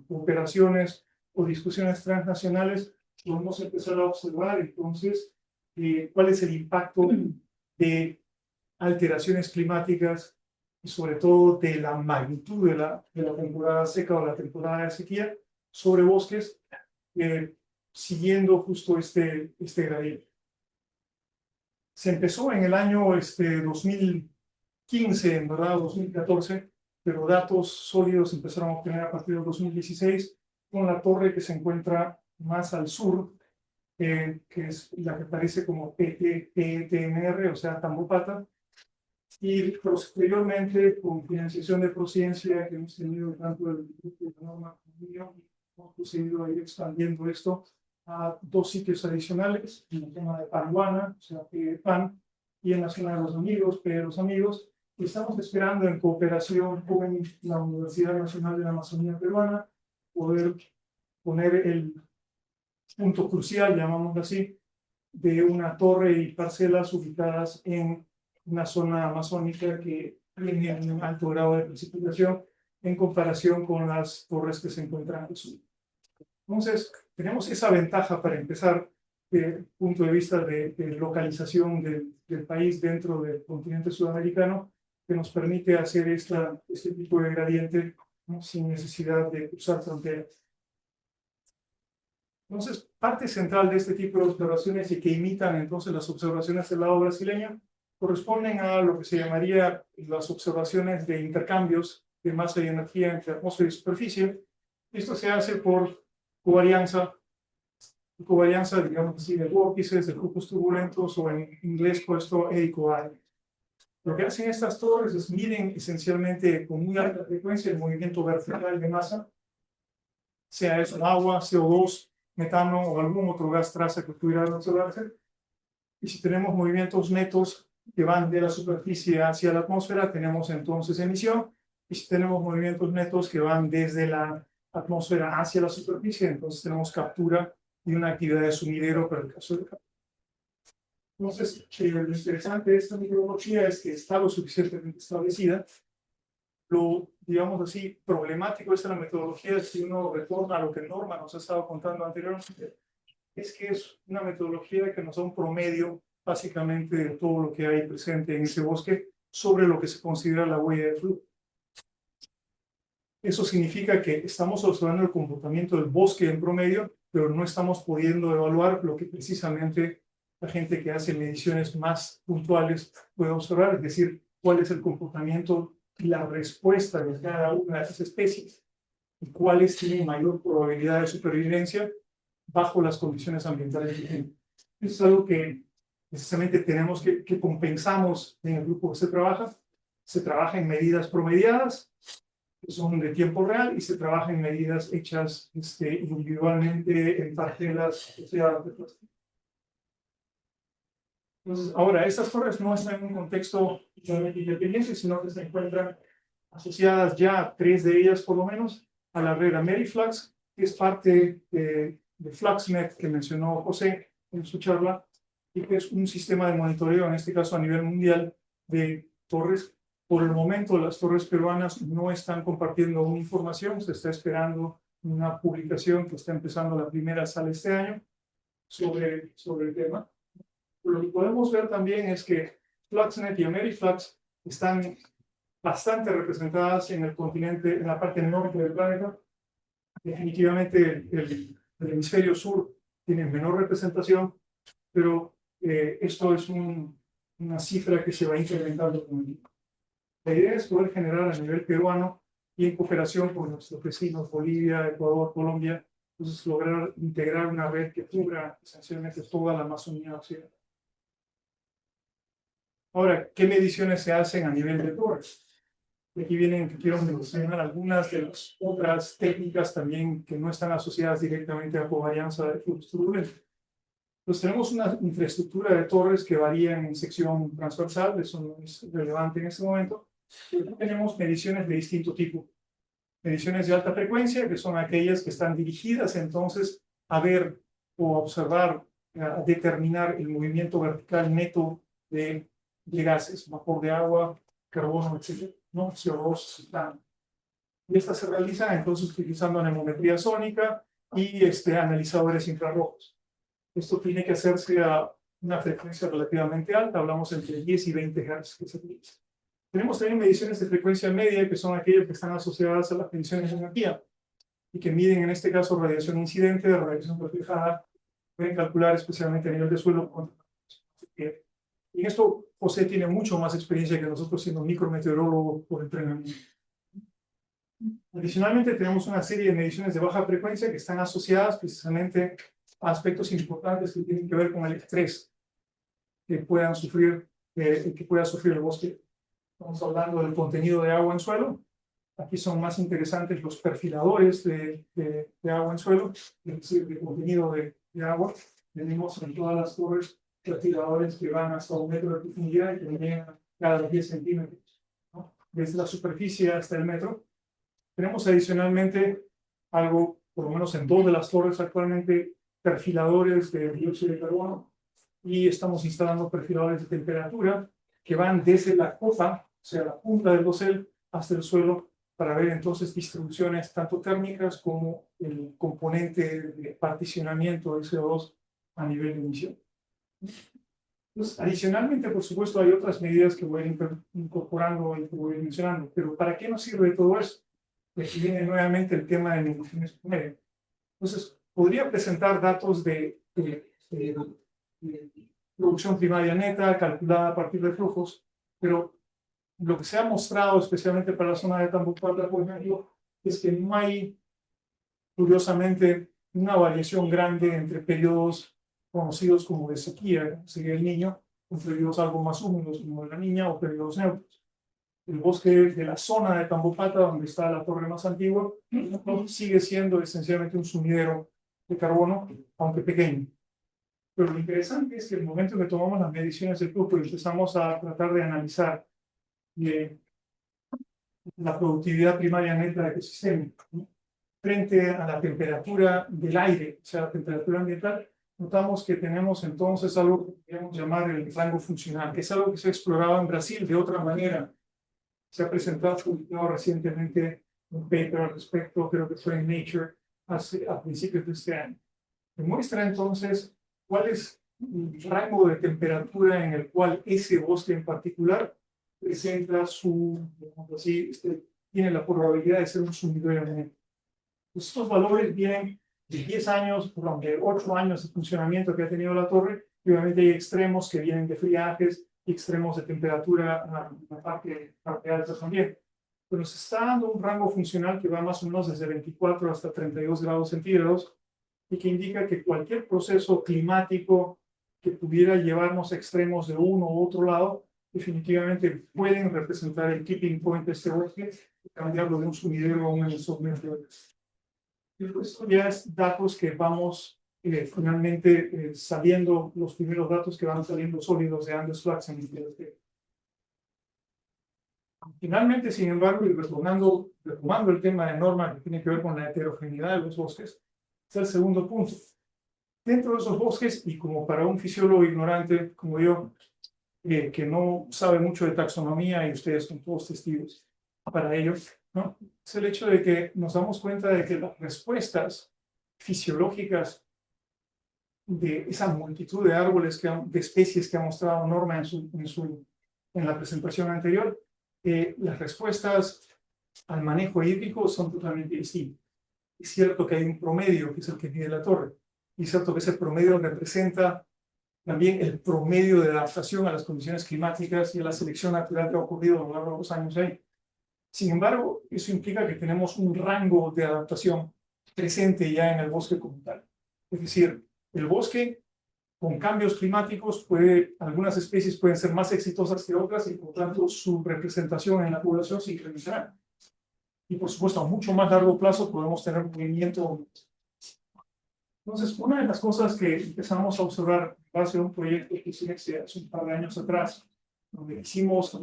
operaciones o discusiones transnacionales, podemos empezar a observar entonces cuál es el impacto de alteraciones climáticas y sobre todo de la magnitud de la temporada seca o la temporada de sequía sobre bosques, siguiendo justo este gradiente. Se empezó en el año 2015, en verdad, 2014, pero datos sólidos empezaron a obtener a partir del 2016 con la torre que se encuentra más al sur, que es la que aparece como PETNR, o sea, Tambopata, y posteriormente con financiación de Prociencia que hemos tenido tanto del grupo de Norma como mío, hemos procedido a ir expandiendo esto a 2 sitios adicionales, en la zona de Paruana, o sea, PAN, y en la zona de Los Amigos, de Los Amigos, y estamos esperando en cooperación con la Universidad Nacional de la Amazonía Peruana poder poner el punto crucial, llamámoslo así, de una torre y parcelas ubicadas en una zona amazónica que tiene un alto grado de precipitación en comparación con las torres que se encuentran al sur. Entonces, tenemos esa ventaja para empezar desde el punto de vista de localización del país dentro del continente sudamericano, que nos permite hacer este tipo de gradiente, ¿no?, sin necesidad de cruzar fronteras. Entonces, parte central de este tipo de observaciones y que imitan entonces las observaciones del lado brasileño corresponden a lo que se llamaría las observaciones de intercambios de masa y energía entre atmósfera y superficie. Esto se hace por covarianza, digamos así, de vórtices, de flujos turbulentos, o en inglés puesto EICOI. Lo que hacen estas torres es miden esencialmente con muy alta frecuencia el movimiento vertical de masa, sea eso agua, CO2, metano o algún otro gas traza que pudiera observarse. Y si tenemos movimientos netos que van de la superficie hacia la atmósfera, tenemos entonces emisión. Y si tenemos movimientos netos que van desde la atmósfera hacia la superficie, entonces tenemos captura y una actividad de sumidero para el caso de captura. Entonces, lo interesante de esta metodología es que está lo suficientemente establecida. Lo, digamos así, problemático de esta metodología, si uno retorna a lo que Norma nos ha estado contando anteriormente, es que es una metodología que nos da un promedio básicamente de todo lo que hay presente en ese bosque sobre lo que se considera la huella de flujo. Eso significa que estamos observando el comportamiento del bosque en promedio, pero no estamos pudiendo evaluar lo que precisamente la gente que hace mediciones más puntuales puede observar, es decir, cuál es el comportamiento y la respuesta de cada una de esas especies y cuáles tienen mayor probabilidad de supervivencia bajo las condiciones ambientales vigentes. Eso es algo que precisamente tenemos que compensamos en el grupo que se trabaja. Se trabaja en medidas promediadas, que son de tiempo real, y se trabaja en medidas hechas individualmente en parcelas, o sea, de plástico. Entonces, ahora, estas torres no están en un contexto totalmente independiente, sino que se encuentran asociadas ya, 3 de ellas por lo menos, a la red AmeriFlux, que es parte de FluxNet que mencionó José en su charla, y que es un sistema de monitoreo, en este caso a nivel mundial, de torres. Por el momento, las torres peruanas no están compartiendo una información, se está esperando una publicación que está empezando, la primera sale este año, sobre el tema. Lo que podemos ver también es que FluxNet y AmeriFlux están bastante representadas en el continente, en la parte norte del planeta. Definitivamente el hemisferio sur tiene menor representación, pero esto es una cifra que se va incrementando con el tiempo. La idea es poder generar a nivel peruano y en cooperación con nuestros vecinos Bolivia, Ecuador, Colombia, entonces lograr integrar una red que cubra esencialmente toda la Amazonía occidental. Ahora, ¿qué mediciones se hacen a nivel de torres? Y aquí vienen, quiero mencionar algunas de las otras técnicas también que no están asociadas directamente a covarianza de flujos turbulentos. Entonces tenemos una infraestructura de torres que varía en sección transversal, eso no es relevante en este momento. Pero tenemos mediciones de distinto tipo. Mediciones de alta frecuencia, que son aquellas que están dirigidas entonces a ver o a observar, a determinar el movimiento vertical neto de gases, vapor de agua, carbono, etc., ¿no? CO2, metano. Y estas se realizan entonces utilizando anemometría sónica y analizadores infrarrojos. Esto tiene que hacerse a una frecuencia relativamente alta, hablamos entre 10 y 20 Hz que se utiliza. Tenemos también mediciones de frecuencia media, que son aquellas que están asociadas a las mediciones de energía y que miden en este caso radiación incidente, radiación reflejada, pueden calcular especialmente a nivel de suelo. Y en esto José tiene mucho más experiencia que nosotros siendo micrometeorólogo por entrenamiento. Adicionalmente tenemos una serie de mediciones de baja frecuencia que están asociadas precisamente a aspectos importantes que tienen que ver con el estrés que pueda sufrir el bosque. Estamos hablando del contenido de agua en suelo. Aquí son más interesantes los perfiladores de agua en suelo, es decir, de contenido de agua. Tenemos en todas las torres perfiladores que van hasta 1 metro de profundidad y que llegan cada 10 centímetros, ¿no? Desde la superficie hasta el metro. Tenemos adicionalmente algo, por lo menos en 2 de las torres actualmente, perfiladores de dióxido de carbono, y estamos instalando perfiladores de temperatura que van desde la copa, o sea, la punta del dosel, hasta el suelo, para ver entonces distribuciones tanto térmicas como el componente de particionamiento de CO2 a nivel de emisión. Entonces, adicionalmente, por supuesto, hay otras medidas que voy a ir incorporando y que voy a ir mencionando, pero ¿para qué nos sirve todo esto? Aquí viene nuevamente el tema de mediciones promedio. Entonces, podría presentar datos de producción primaria neta calculada a partir de flujos, pero lo que se ha mostrado, especialmente para la zona de Tambopata, por ejemplo, es que no hay, curiosamente, una variación grande entre periodos conocidos como de sequía, sería el Niño, con periodos algo más húmedos como de la Niña, o periodos neutros. El bosque de la zona de Tambopata, donde está la torre más antigua, sigue siendo esencialmente un sumidero de carbono, aunque pequeño. Pero lo interesante es que el momento en que tomamos las mediciones del flujo y empezamos a tratar de analizar la productividad primaria neta del ecosistema, ¿no?, frente a la temperatura del aire, o sea, la temperatura ambiental, notamos que tenemos entonces algo que podríamos llamar el rango funcional, que es algo que se ha explorado en Brasil de otra manera. Se ha publicado recientemente un paper al respecto, creo que fue en Nature, a principios de este año. Que muestra entonces cuál es el rango de temperatura en el cual ese bosque en particular presenta digamos así, tiene la probabilidad de ser un sumidero neto. Estos valores vienen de 10 años, perdón, de 8 años de funcionamiento que ha tenido la torre, y obviamente hay extremos que vienen de friajes y extremos de temperatura en la parte alta también. Pero se está dando un rango funcional que va más o menos desde 24 hasta 32 grados centígrados y que indica que cualquier proceso climático que pudiera llevarnos a extremos de uno u otro lado, definitivamente pueden representar el tipping point de este bosque y cambiarlo de un sumidero a un submergible. Esto ya es datos que vamos finalmente saliendo, los primeros datos que van saliendo sólidos de Anders Flaxen. Finalmente, sin embargo, y retomando el tema de Norma que tiene que ver con la heterogeneidad de los bosques, es el segundo punto. Dentro de esos bosques, y como para un fisiólogo ignorante como yo, que no sabe mucho de taxonomía, y ustedes son todos testigos para ello, ¿no?, es el hecho de que nos damos cuenta de que las respuestas fisiológicas de esa multitud de árboles, de especies que ha mostrado Norma en la presentación anterior, las respuestas al manejo hídrico son totalmente distintas. Es cierto que hay un promedio, que es el que mide la torre, y es cierto que ese promedio representa también el promedio de adaptación a las condiciones climáticas y a la selección natural que ha ocurrido a lo largo de los años ahí. Sin embargo, eso implica que tenemos un rango de adaptación presente ya en el bosque como tal. Es decir, el bosque con cambios climáticos algunas especies pueden ser más exitosas que otras y por tanto su representación en la población se incrementará. Y por supuesto a mucho más largo plazo podemos tener un movimiento. Entonces, una de las cosas que empezamos a observar en base a un proyecto que hice hace un par de años atrás, donde quisimos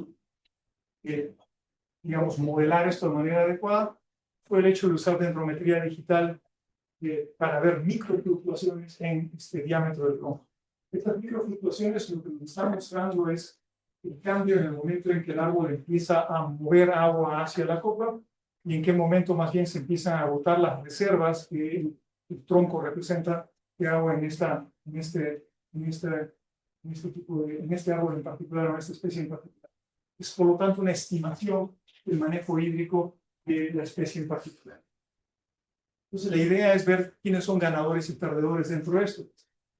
digamos, modelar esto de manera adecuada, fue el hecho de usar dendrometría digital para ver microfluctuaciones en este diámetro del tronco. Estas microfluctuaciones lo que nos están mostrando es el cambio en el momento en que el árbol empieza a mover agua hacia la copa y en qué momento más bien se empiezan a agotar las reservas que el tronco representa de agua en este en este árbol en particular, o en esta especie en particular. Es por lo tanto una estimación del manejo hídrico de la especie en particular. Entonces la idea es ver quiénes son ganadores y perdedores dentro de esto.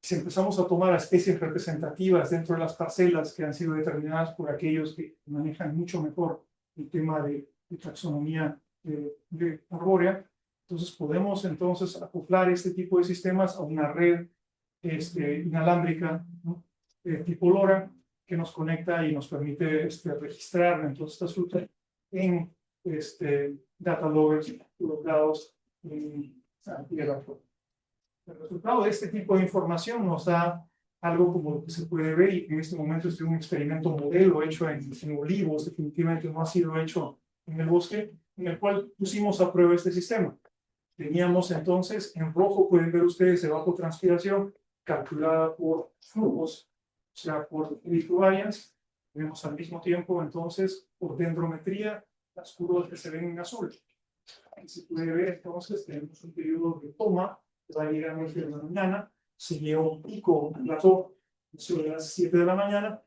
Si empezamos a tomar a especies representativas dentro de las parcelas que han sido determinadas por aquellos que manejan mucho mejor el tema de taxonomía de arbórea, entonces podemos entonces acoplar este tipo de sistemas a una red inalámbrica, ¿no? Tipo LoRa, que nos conecta y nos permite registrar entonces estas frutas en data loggers colocados en tierra. El resultado de este tipo de información nos da algo como lo que se puede ver, y en este momento es un experimento modelo hecho en olivos, definitivamente no ha sido hecho en el bosque, en el cual pusimos a prueba este sistema. Teníamos entonces, en rojo pueden ver ustedes evapotranspiración calculada por flujos, o sea, por variance. Tenemos al mismo tiempo entonces por dendrometría las curvas que se ven en azul. Aquí se puede ver entonces, tenemos un periodo de toma que va a llegar a las 10 de la mañana, se lleva un pico al plató sobre las 7 de la mañana.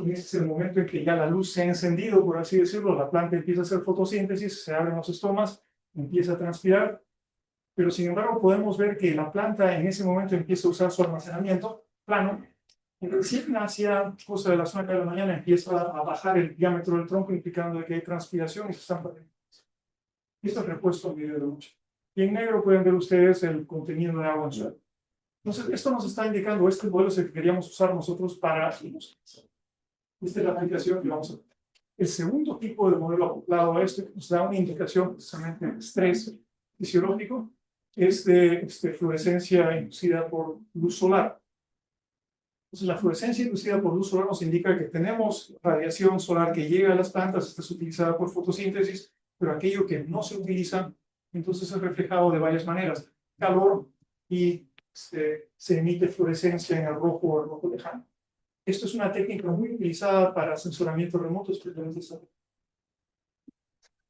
Ese es el momento en que ya la luz se ha encendido, por así decirlo, la planta empieza a hacer fotosíntesis, se abren los estomas, empieza a transpirar, pero sin embargo podemos ver que la planta en ese momento empieza a usar su almacenamiento plano, y recién hacia cosa de las 9 de la mañana empieza a bajar el diámetro del tronco, implicando que hay transpiración y se están perdiendo. Esto es repuesto a medio de la noche. Y en negro pueden ver ustedes el contenido de agua en suelo. Entonces, esto nos está indicando, este modelo es el que queríamos usar nosotros para... Esta es la aplicación que vamos a ver. El segundo tipo de modelo acoplado a esto, que nos da una indicación precisamente de estrés fisiológico, es de fluorescencia inducida por luz solar. Entonces, la fluorescencia inducida por luz solar nos indica que tenemos radiación solar que llega a las plantas, esta es utilizada por fotosíntesis, pero aquello que no se utiliza, entonces es reflejado de varias maneras. Calor y se emite fluorescencia en el rojo o el rojo lejano. Esto es una técnica muy utilizada para asesoramiento remoto, especialmente.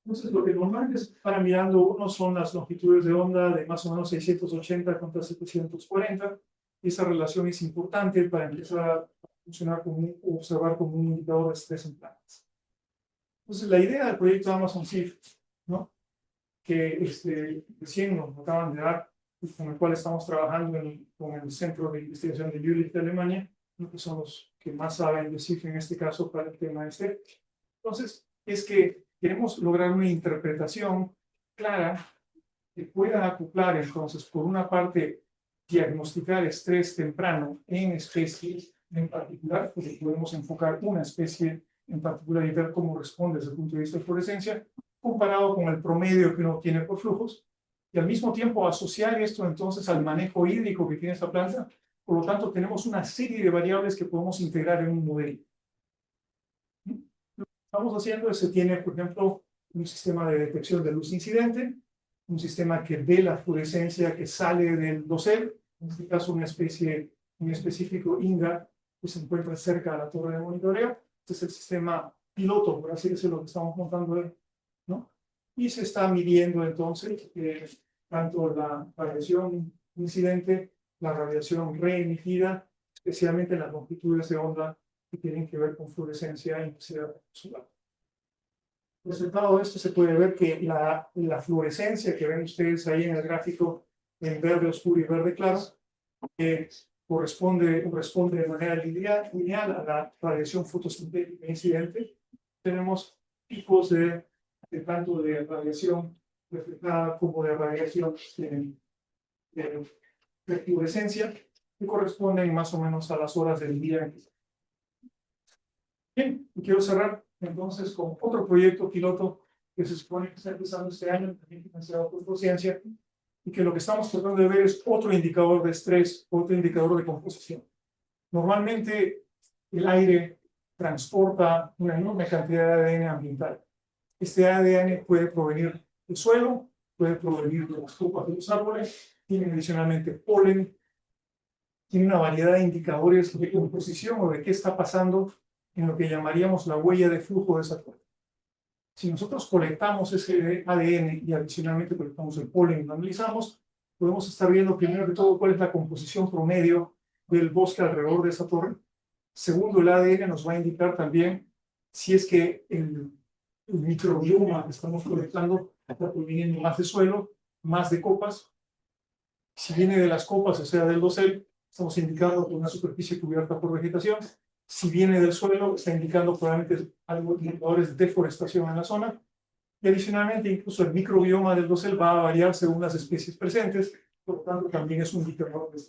Entonces, lo que normalmente se para mirando uno son las longitudes de onda de más o menos 680 contra 740. Esa relación es importante para empezar a funcionar como observar como un indicador de estrés en plantas. Entonces, la idea del proyecto Amazon Seed, ¿no? Que recién nos acaban de dar, con el cual estamos trabajando con el Centro de Investigación de Jülich de Alemania, ¿no? Que son los que más saben de CIF en este caso para el tema este. Entonces, es que queremos lograr una interpretación clara que pueda acoplar, entonces, por una parte, diagnosticar estrés temprano en especies en particular, porque podemos enfocar una especie en particular y ver cómo responde desde el punto de vista de fluorescencia, comparado con el promedio que uno tiene por flujos, y al mismo tiempo asociar esto entonces al manejo hídrico que tiene esta planta. Por lo tanto, tenemos una serie de variables que podemos integrar en un modelo. Lo que estamos haciendo es que tiene, por ejemplo, un sistema de detección de luz incidente, un sistema que ve la fluorescencia que sale del dosel, en este caso una especie, un específico INGA que se encuentra cerca de la torre de monitoreo. Este es el sistema piloto, por así decirlo, que estamos montando, ¿no? Y se está midiendo entonces tanto la radiación incidente, la radiación reemitida, especialmente las longitudes de onda que tienen que ver con fluorescencia inducida solar. Resultado de esto se puede ver que la fluorescencia que ven ustedes ahí en el gráfico en verde oscuro y verde claro responde de manera lineal a la radiación fotosintética incidente. Tenemos picos tanto de radiación reflejada como de radiación de fluorescencia que corresponden más o menos a las horas del día. Bien, y quiero cerrar entonces con otro proyecto piloto que se supone que está empezando este año, también financiado por Prociencia, y que lo que estamos tratando de ver es otro indicador de estrés, otro indicador de composición. Normalmente el aire transporta una enorme cantidad de ADN ambiental. Este ADN puede provenir del suelo, puede provenir de las copas de los árboles, tiene adicionalmente polen, tiene una variedad de indicadores de composición o de qué está pasando en lo que llamaríamos la huella de flujo de esa planta. Si nosotros colectamos ese ADN y adicionalmente colectamos el polen y lo analizamos, podemos estar viendo primero que todo cuál es la composición promedio del bosque alrededor de esa torre, Segundo, el ADN nos va a indicar también si es que el microbioma que estamos colectando está proveniendo más de suelo, más de copas. Si viene de las copas, o sea, del dosel, estamos indicando una superficie cubierta por vegetación. Si viene del suelo, está indicando probablemente algo de indicadores de deforestación en la zona. Y adicionalmente, incluso el microbioma del dosel va a variar según las especies presentes, por lo tanto, también es un indicador de...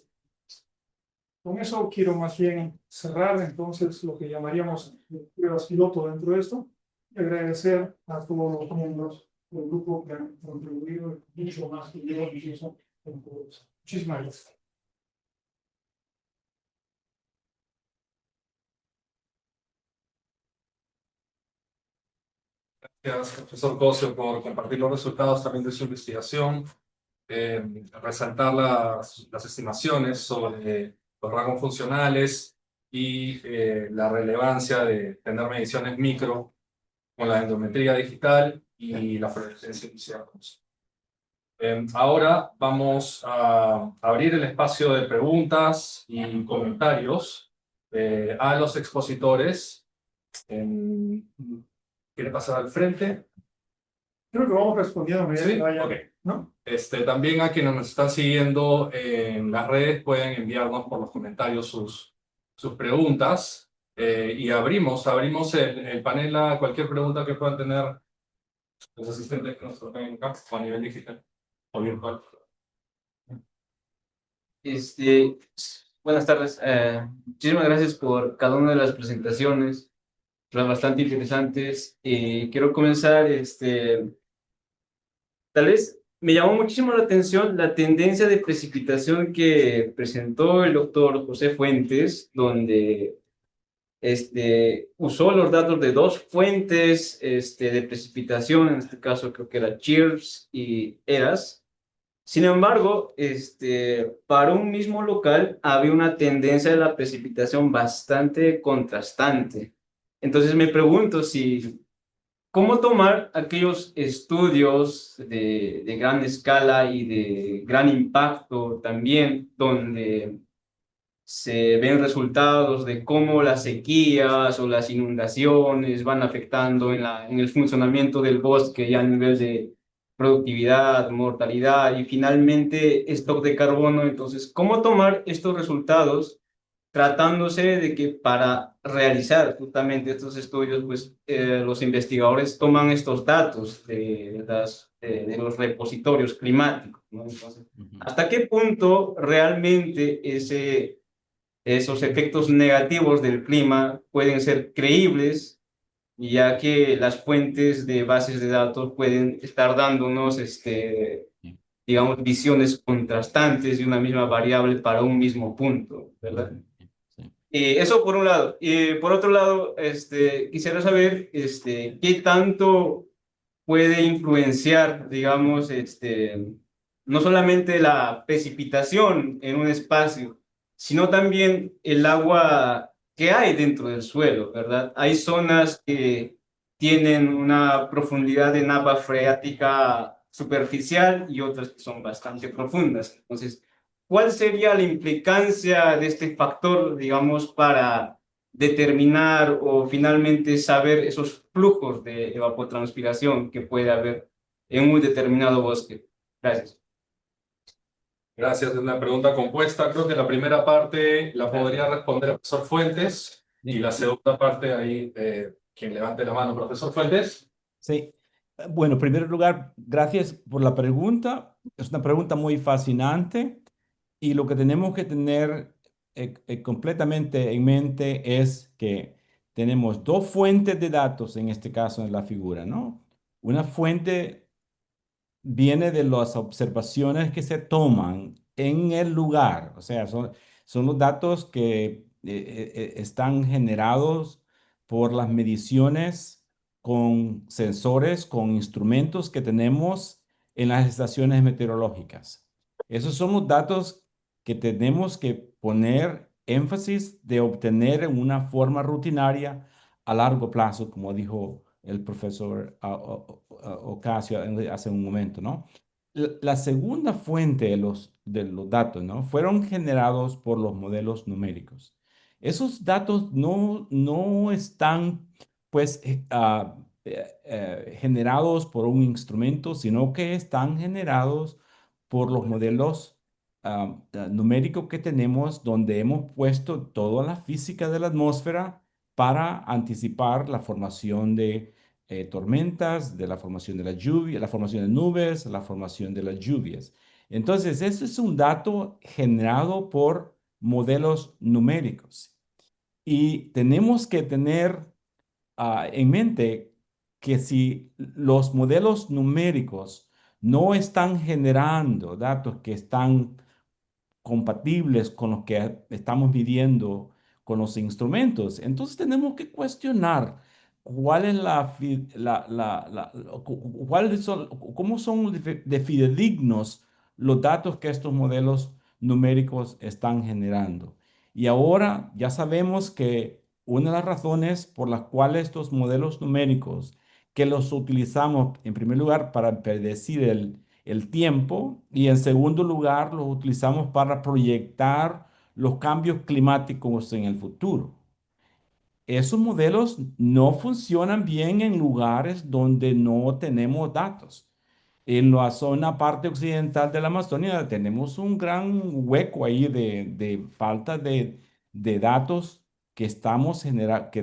Con eso quiero más bien cerrar entonces lo que llamaríamos pruebas piloto dentro de esto y agradecer a todos los miembros del grupo que han contribuido mucho más que yo incluso en todo eso. Muchísimas gracias. Gracias, profesor Cosio, por compartir los resultados también de su investigación, resaltar las estimaciones sobre los rangos funcionales y la relevancia de tener mediciones micro con la endometría digital y la fluorescencia inicial. Ahora vamos a abrir el espacio de preguntas y comentarios a los expositores. ¿Quiere pasar al frente? Creo que vamos respondiendo a medida Sí, que vaya, ok. ¿no? También a quienes nos están siguiendo en las redes pueden enviarnos por los comentarios sus preguntas y abrimos el panel a cualquier pregunta que puedan tener los asistentes que nos toquen acá o a nivel digital o virtual. Buenas tardes. Muchísimas gracias por cada una de las presentaciones, bastante interesantes. Quiero comenzar, tal vez me llamó muchísimo la atención la tendencia de precipitación que presentó el doctor José Fuentes, donde usó los datos de dos fuentes de precipitación, en este caso creo que era CHIRPS y ERAS. Sin embargo, para un mismo local había una tendencia de la precipitación bastante contrastante. Entonces me pregunto cómo tomar aquellos estudios de gran escala y de gran impacto también, donde se ven resultados de cómo las sequías o las inundaciones van afectando en el funcionamiento del bosque y a nivel de productividad, mortalidad y finalmente stock de carbono. Entonces, ¿cómo tomar estos resultados tratándose de que para realizar justamente estos estudios, pues los investigadores toman estos datos de los repositorios climáticos, ¿no? Entonces, ¿hasta qué punto realmente esos efectos negativos del clima pueden ser creíbles, ya que las fuentes de bases de datos pueden estar dándonos, digamos, visiones contrastantes de una misma variable para un mismo punto, ¿verdad? Eso por un lado. Por otro lado, quisiera saber qué tanto puede influenciar, digamos, no solamente la precipitación en un espacio, sino también el agua que hay dentro del suelo, ¿verdad? Hay zonas que tienen una profundidad de napa freática superficial y otras que son bastante profundas. Entonces, ¿cuál sería la implicancia de este factor, digamos, para determinar o finalmente saber esos flujos de evapotranspiración que puede haber en un determinado bosque? Gracias. Gracias, es una pregunta compuesta. Creo que la primera parte la podría responder el profesor Fuentes y la segunda parte ahí, quien levante la mano, profesor Fuentes. Sí. Bueno, en primer lugar, gracias por la pregunta. Es una pregunta muy fascinante y lo que tenemos que tener completamente en mente es que tenemos dos fuentes de datos en este caso en la figura, ¿no? Una fuente viene de las observaciones que se toman en el lugar, o sea, son los datos que están generados por las mediciones con sensores, con instrumentos que tenemos en las estaciones meteorológicas. Esos son los datos que tenemos que poner énfasis de obtener en una forma rutinaria a largo plazo, como dijo el profesor Ocasio hace un momento, ¿no? La segunda fuente de los datos, ¿no? Fueron generados por los modelos numéricos. Esos datos no están pues generados por un instrumento, sino que están generados por los modelos numéricos que tenemos, donde hemos puesto toda la física de la atmósfera para anticipar la formación de tormentas, de la formación de la lluvia, la formación de nubes, la formación de las lluvias. Entonces, eso es un dato generado por modelos numéricos. Y tenemos que tener en mente que si los modelos numéricos no están generando datos que están compatibles con los que estamos midiendo con los instrumentos, entonces tenemos que cuestionar cuál es cuáles son, cómo son de fidedignos los datos que estos modelos numéricos están generando. Y ahora ya sabemos que una de las razones por las cuales estos modelos numéricos que los utilizamos en primer lugar para predecir el tiempo y en segundo lugar los utilizamos para proyectar los cambios climáticos en el futuro. Esos modelos no funcionan bien en lugares donde no tenemos datos. En la zona parte occidental de la Amazonia tenemos un gran hueco ahí de falta de datos que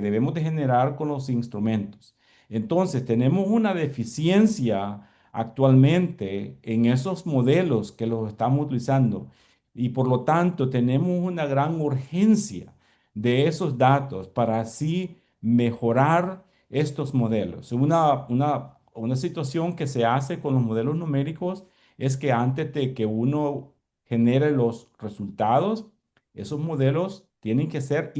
debemos de generar con los instrumentos. Entonces, tenemos una deficiencia actualmente en esos modelos que los estamos utilizando y por lo tanto tenemos una gran urgencia de esos datos para así mejorar estos modelos. Una situación que se hace con los modelos numéricos es que antes de que uno genere los resultados, esos modelos tienen que ser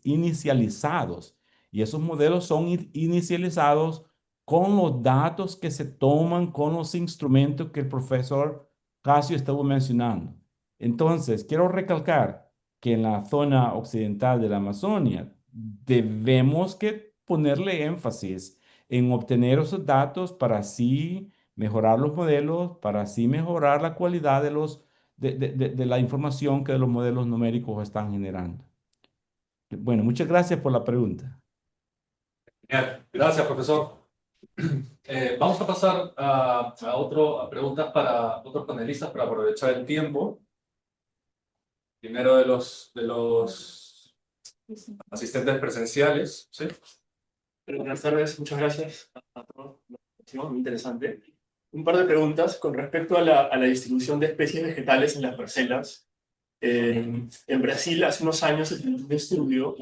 inicializados. Y esos modelos son inicializados con los datos que se toman con los instrumentos que el profesor Casio estuvo mencionando. Entonces, quiero recalcar que en la zona occidental de la Amazonia debemos que ponerle énfasis en obtener esos datos para así mejorar los modelos, para así mejorar la calidad de la información que los modelos numéricos están generando. Bueno, muchas gracias por la pregunta. Genial. Gracias, profesor. Vamos a pasar a preguntas para otros panelistas para aprovechar el tiempo. Primero de los asistentes presenciales, ¿sí? Buenas tardes, muchas gracias a todos. Muy interesante. Un par de preguntas con respecto a la distribución de especies vegetales en las parcelas. En Brasil, hace unos años, se hizo un estudio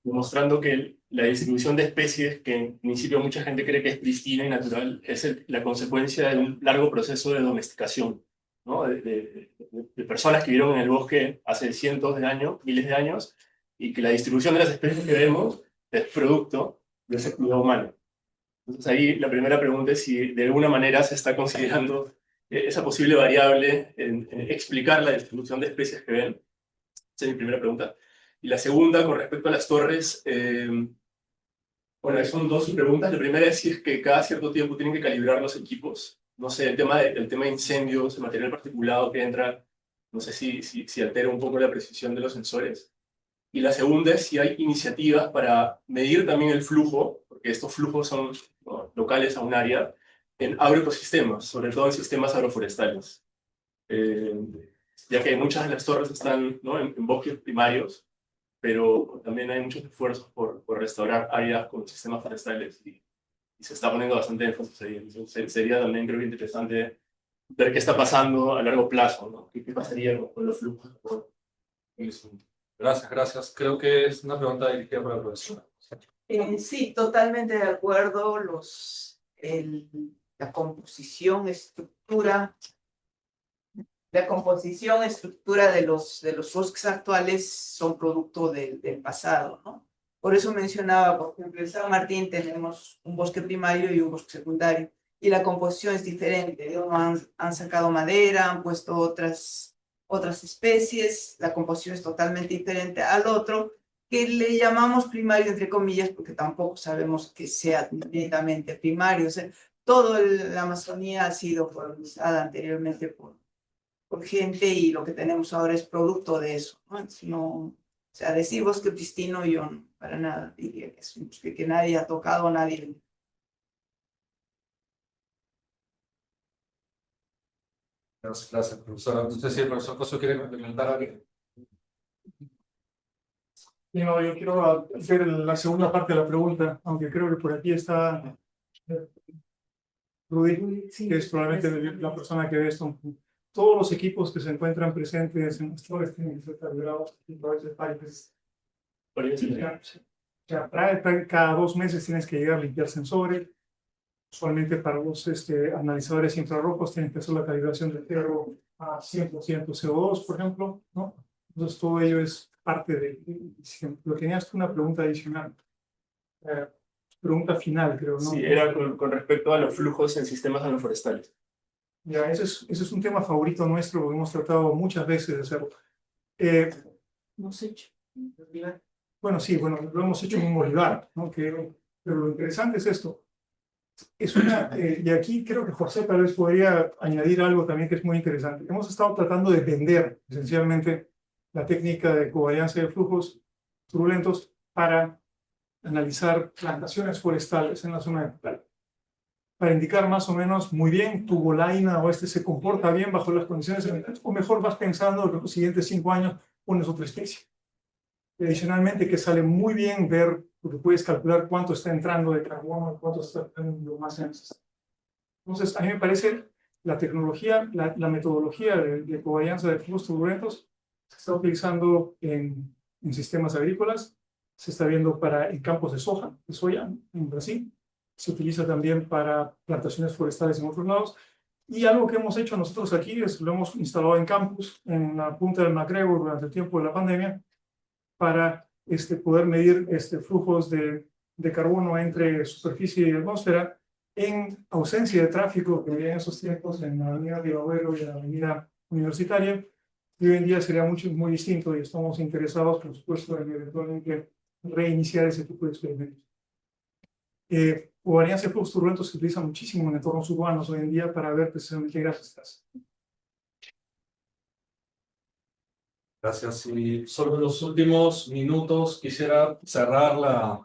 demostrando que la distribución de especies, que en principio mucha gente cree que es pristina y natural, es la consecuencia de un largo proceso de domesticación, ¿no? de personas que vivieron en el bosque hace cientos de años, miles de años, y que la distribución de las especies que vemos es producto de ese cuidado humano. Entonces ahí la primera pregunta es si de alguna manera se está considerando esa posible variable en explicar la distribución de especies que ven. Esa es mi primera pregunta. Y la segunda, con respecto a las torres, bueno, son dos preguntas. La primera es si es que cada cierto tiempo tienen que calibrar los equipos. No sé, el tema de incendios, el material particulado que entra, no sé si altera un poco la precisión de los sensores. Y la segunda es si hay iniciativas para medir también el flujo, porque estos flujos son, ¿no?, locales a un área, en agroecosistemas, sobre todo en sistemas agroforestales. Ya que muchas de las torres están, ¿no?, en bosques primarios, pero también hay muchos esfuerzos por restaurar áreas con sistemas forestales y se está poniendo bastante énfasis ahí. Entonces, sería también, creo que interesante ver qué está pasando a largo plazo, ¿no? ¿Qué pasaría con los flujos? Gracias. Creo que es una pregunta dirigida para la profesora. Sí, totalmente de acuerdo. La composición, estructura de los bosques actuales son producto del pasado, ¿no? Por eso mencionaba, por ejemplo, en San Martín tenemos un bosque primario y un bosque secundario, y la composición es diferente. Han sacado madera, han puesto otras especies, la composición es totalmente diferente al otro, que le llamamos primario, entre comillas, porque tampoco sabemos que sea netamente primario. O sea, toda la Amazonía ha sido colonizada anteriormente por gente, y lo que tenemos ahora es producto de eso, ¿no? sea, decir bosque pristino, yo no, para nada diría que es un bosque que nadie ha tocado, nadie. Gracias, profesora. No sé si el profesor Coso quiere complementar algo. Y no, yo quiero hacer la segunda parte de la pregunta, aunque creo que por aquí está Rudy, que es probablemente la persona que ve esto. Todos los equipos que se encuentran presentes en nuestro tienen que ser calibrados y a veces países. Por ahí sí. O sea, cada 2 meses tienes que llegar a limpiar sensores. Usualmente para los analizadores infrarrojos tienen que hacer la calibración de 0 a 100% CO2, por ejemplo, ¿no? Entonces todo ello es parte de. Lo tenías tú una pregunta adicional. Eh, Pregunta final, creo, ¿no? Sí, era con respecto a los flujos en sistemas agroforestales. Ya, ese es un tema favorito nuestro, lo hemos tratado muchas veces de hacerlo. Hemos hecho. Bueno, sí, bueno, lo hemos hecho en Bolívar, ¿no? Pero lo interesante es esto. Y aquí creo que José tal vez podría añadir algo también que es muy interesante. Hemos estado tratando de vender esencialmente la técnica de covariancia de flujos turbulentos para analizar plantaciones forestales en la zona de Pucallpa, para indicar más o menos muy bien tu bolaina o se comporta bien bajo las condiciones ambientales, o mejor vas pensando que en los siguientes 5 años pones otra especie. Y adicionalmente, que sale muy bien ver, porque puedes calcular cuánto está entrando de carbono y cuánto está entrando más en el sistema. Entonces, a mí me parece la tecnología, la metodología de covarianza de flujos turbulentos se está utilizando en sistemas agrícolas, se está viendo en campos de soya en Brasil, se utiliza también para plantaciones forestales en otros lados. Y algo que hemos hecho nosotros aquí es lo hemos instalado en campus, en la punta del MacGregor durante el tiempo de la pandemia, para poder medir flujos de carbono entre superficie y atmósfera en ausencia de tráfico que había en esos tiempos en la avenida Rivadavia y en la avenida Universitaria. Y hoy en día sería muy distinto y estamos interesados, por supuesto, en eventualmente reiniciar ese tipo de experimentos. Covariancia de flujos turbulentos se utiliza muchísimo en entornos urbanos hoy en día para ver precisamente gases estás. Gracias. Y sobre los últimos minutos quisiera cerrar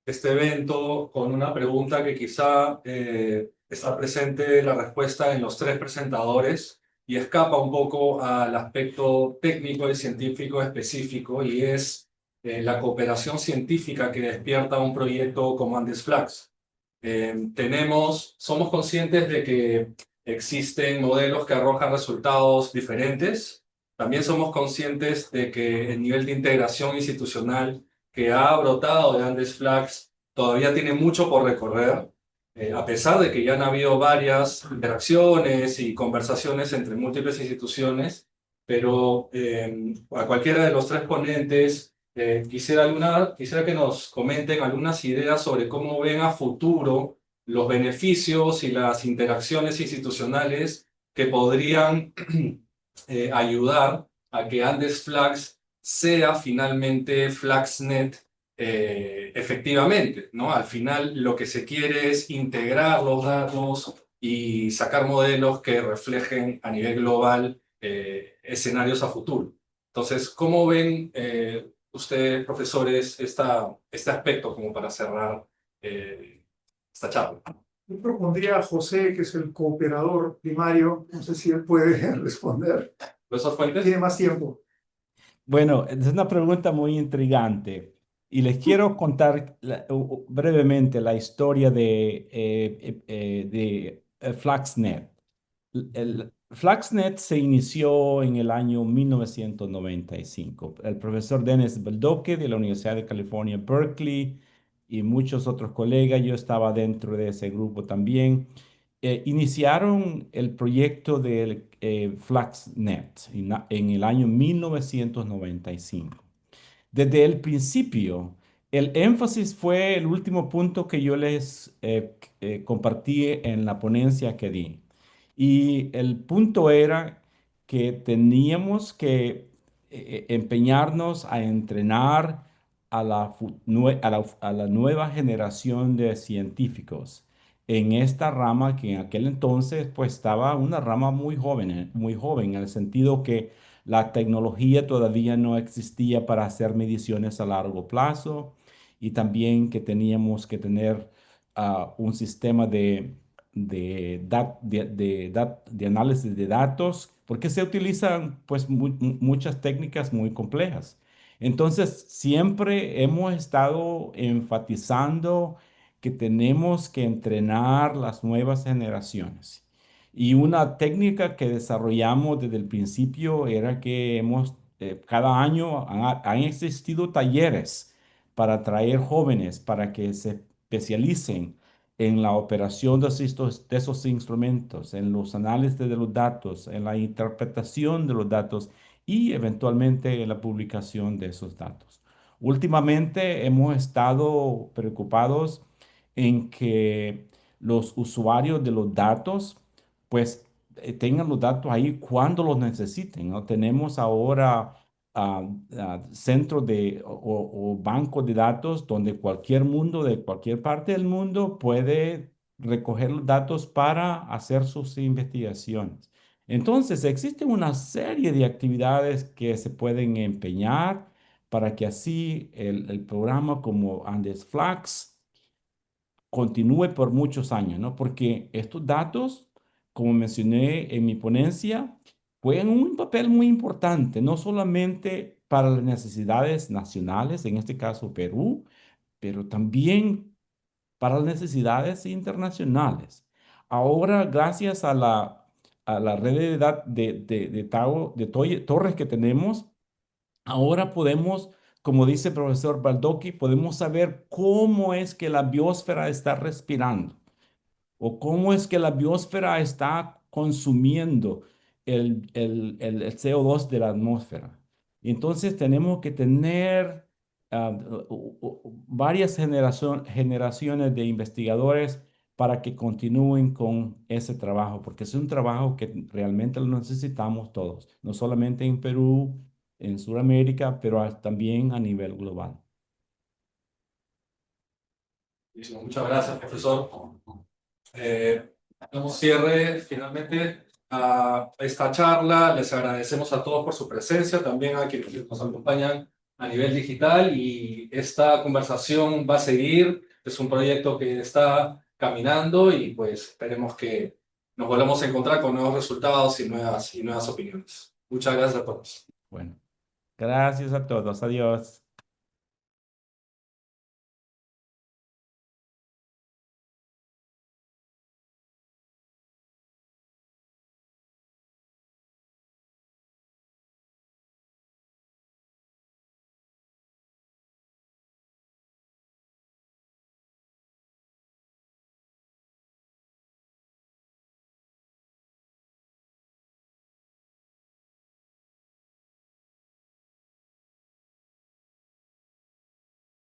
este evento con una pregunta que quizá está presente la respuesta en los tres presentadores y escapa un poco al aspecto técnico y científico específico, y es la cooperación científica que despierta un proyecto como AndesFlax. Somos conscientes de que existen modelos que arrojan resultados diferentes. También somos conscientes de que el nivel de integración institucional que ha brotado de AndesFlax todavía tiene mucho por recorrer, a pesar de que ya han habido varias interacciones y conversaciones entre múltiples instituciones, pero a cualquiera de los tres ponentes quisiera que nos comenten algunas ideas sobre cómo ven a futuro los beneficios y las interacciones institucionales que podrían ayudar a que AndesFlax sea finalmente FlaxNet efectivamente, ¿no? Al final lo que se quiere es integrar los datos y sacar modelos que reflejen a nivel global escenarios a futuro. Entonces, ¿cómo ven ustedes, profesores, este aspecto como para cerrar esta charla? Yo propondría a José, que es el cooperador primario, no sé si él puede responder. Profesor Fuentes. Tiene más tiempo. Bueno, es una pregunta muy intrigante y les quiero contar brevemente la historia de FlaxNet. El FlaxNet se inició en el año 1995. El profesor Dennis Baldock de la Universidad de California, Berkeley, y muchos otros colegas, yo estaba dentro de ese grupo también, iniciaron el proyecto del FlaxNet en el año 1995. Desde el principio, el énfasis fue el último punto que yo les compartí en la ponencia que di. Y el punto era que teníamos que empeñarnos a entrenar a la nueva generación de científicos en esta rama que en aquel entonces pues estaba una rama muy joven en el sentido que La tecnología todavía no existía para hacer mediciones a largo plazo y también que teníamos que tener un sistema de análisis de datos, porque se utilizan pues muchas técnicas muy complejas. Entonces, siempre hemos estado enfatizando que tenemos que entrenar las nuevas generaciones. Y una técnica que desarrollamos desde el principio era que cada año han existido talleres para atraer jóvenes para que se especialicen en la operación de esos instrumentos, en los análisis de los datos, en la interpretación de los datos y eventualmente en la publicación de esos datos. Últimamente hemos estado preocupados en que los usuarios de los datos pues tengan los datos ahí cuando los necesiten, ¿no? Tenemos ahora centros o bancos de datos donde cualquier mundo de cualquier parte del mundo puede recoger los datos para hacer sus investigaciones. Entonces, existe una serie de actividades que se pueden empeñar para que así el programa como Andes Flags continúe por muchos años, ¿no? Porque estos datos, como mencioné en mi ponencia, juegan un papel muy importante, no solamente para las necesidades nacionales, en este caso Perú, pero también para las necesidades internacionales. Ahora, gracias a la red de torres que tenemos, ahora podemos, como dice el profesor Baldocky, podemos saber cómo es que la biosfera está respirando o cómo es que la biosfera está consumiendo el CO2 de la atmósfera. Entonces tenemos que tener varias generaciones de investigadores para que continúen con ese trabajo, porque es un trabajo que realmente lo necesitamos todos, no solamente en Perú, en Sudamérica, pero también a nivel global. Muchas gracias, profesor. Damos cierre finalmente a esta charla. Les agradecemos a todos por su presencia, también a quienes nos acompañan a nivel digital, y esta conversación va a seguir. Es un proyecto que está caminando y pues esperemos que nos volvamos a encontrar con nuevos resultados y nuevas opiniones. Muchas gracias a todos. Bueno, gracias a todos. Adiós.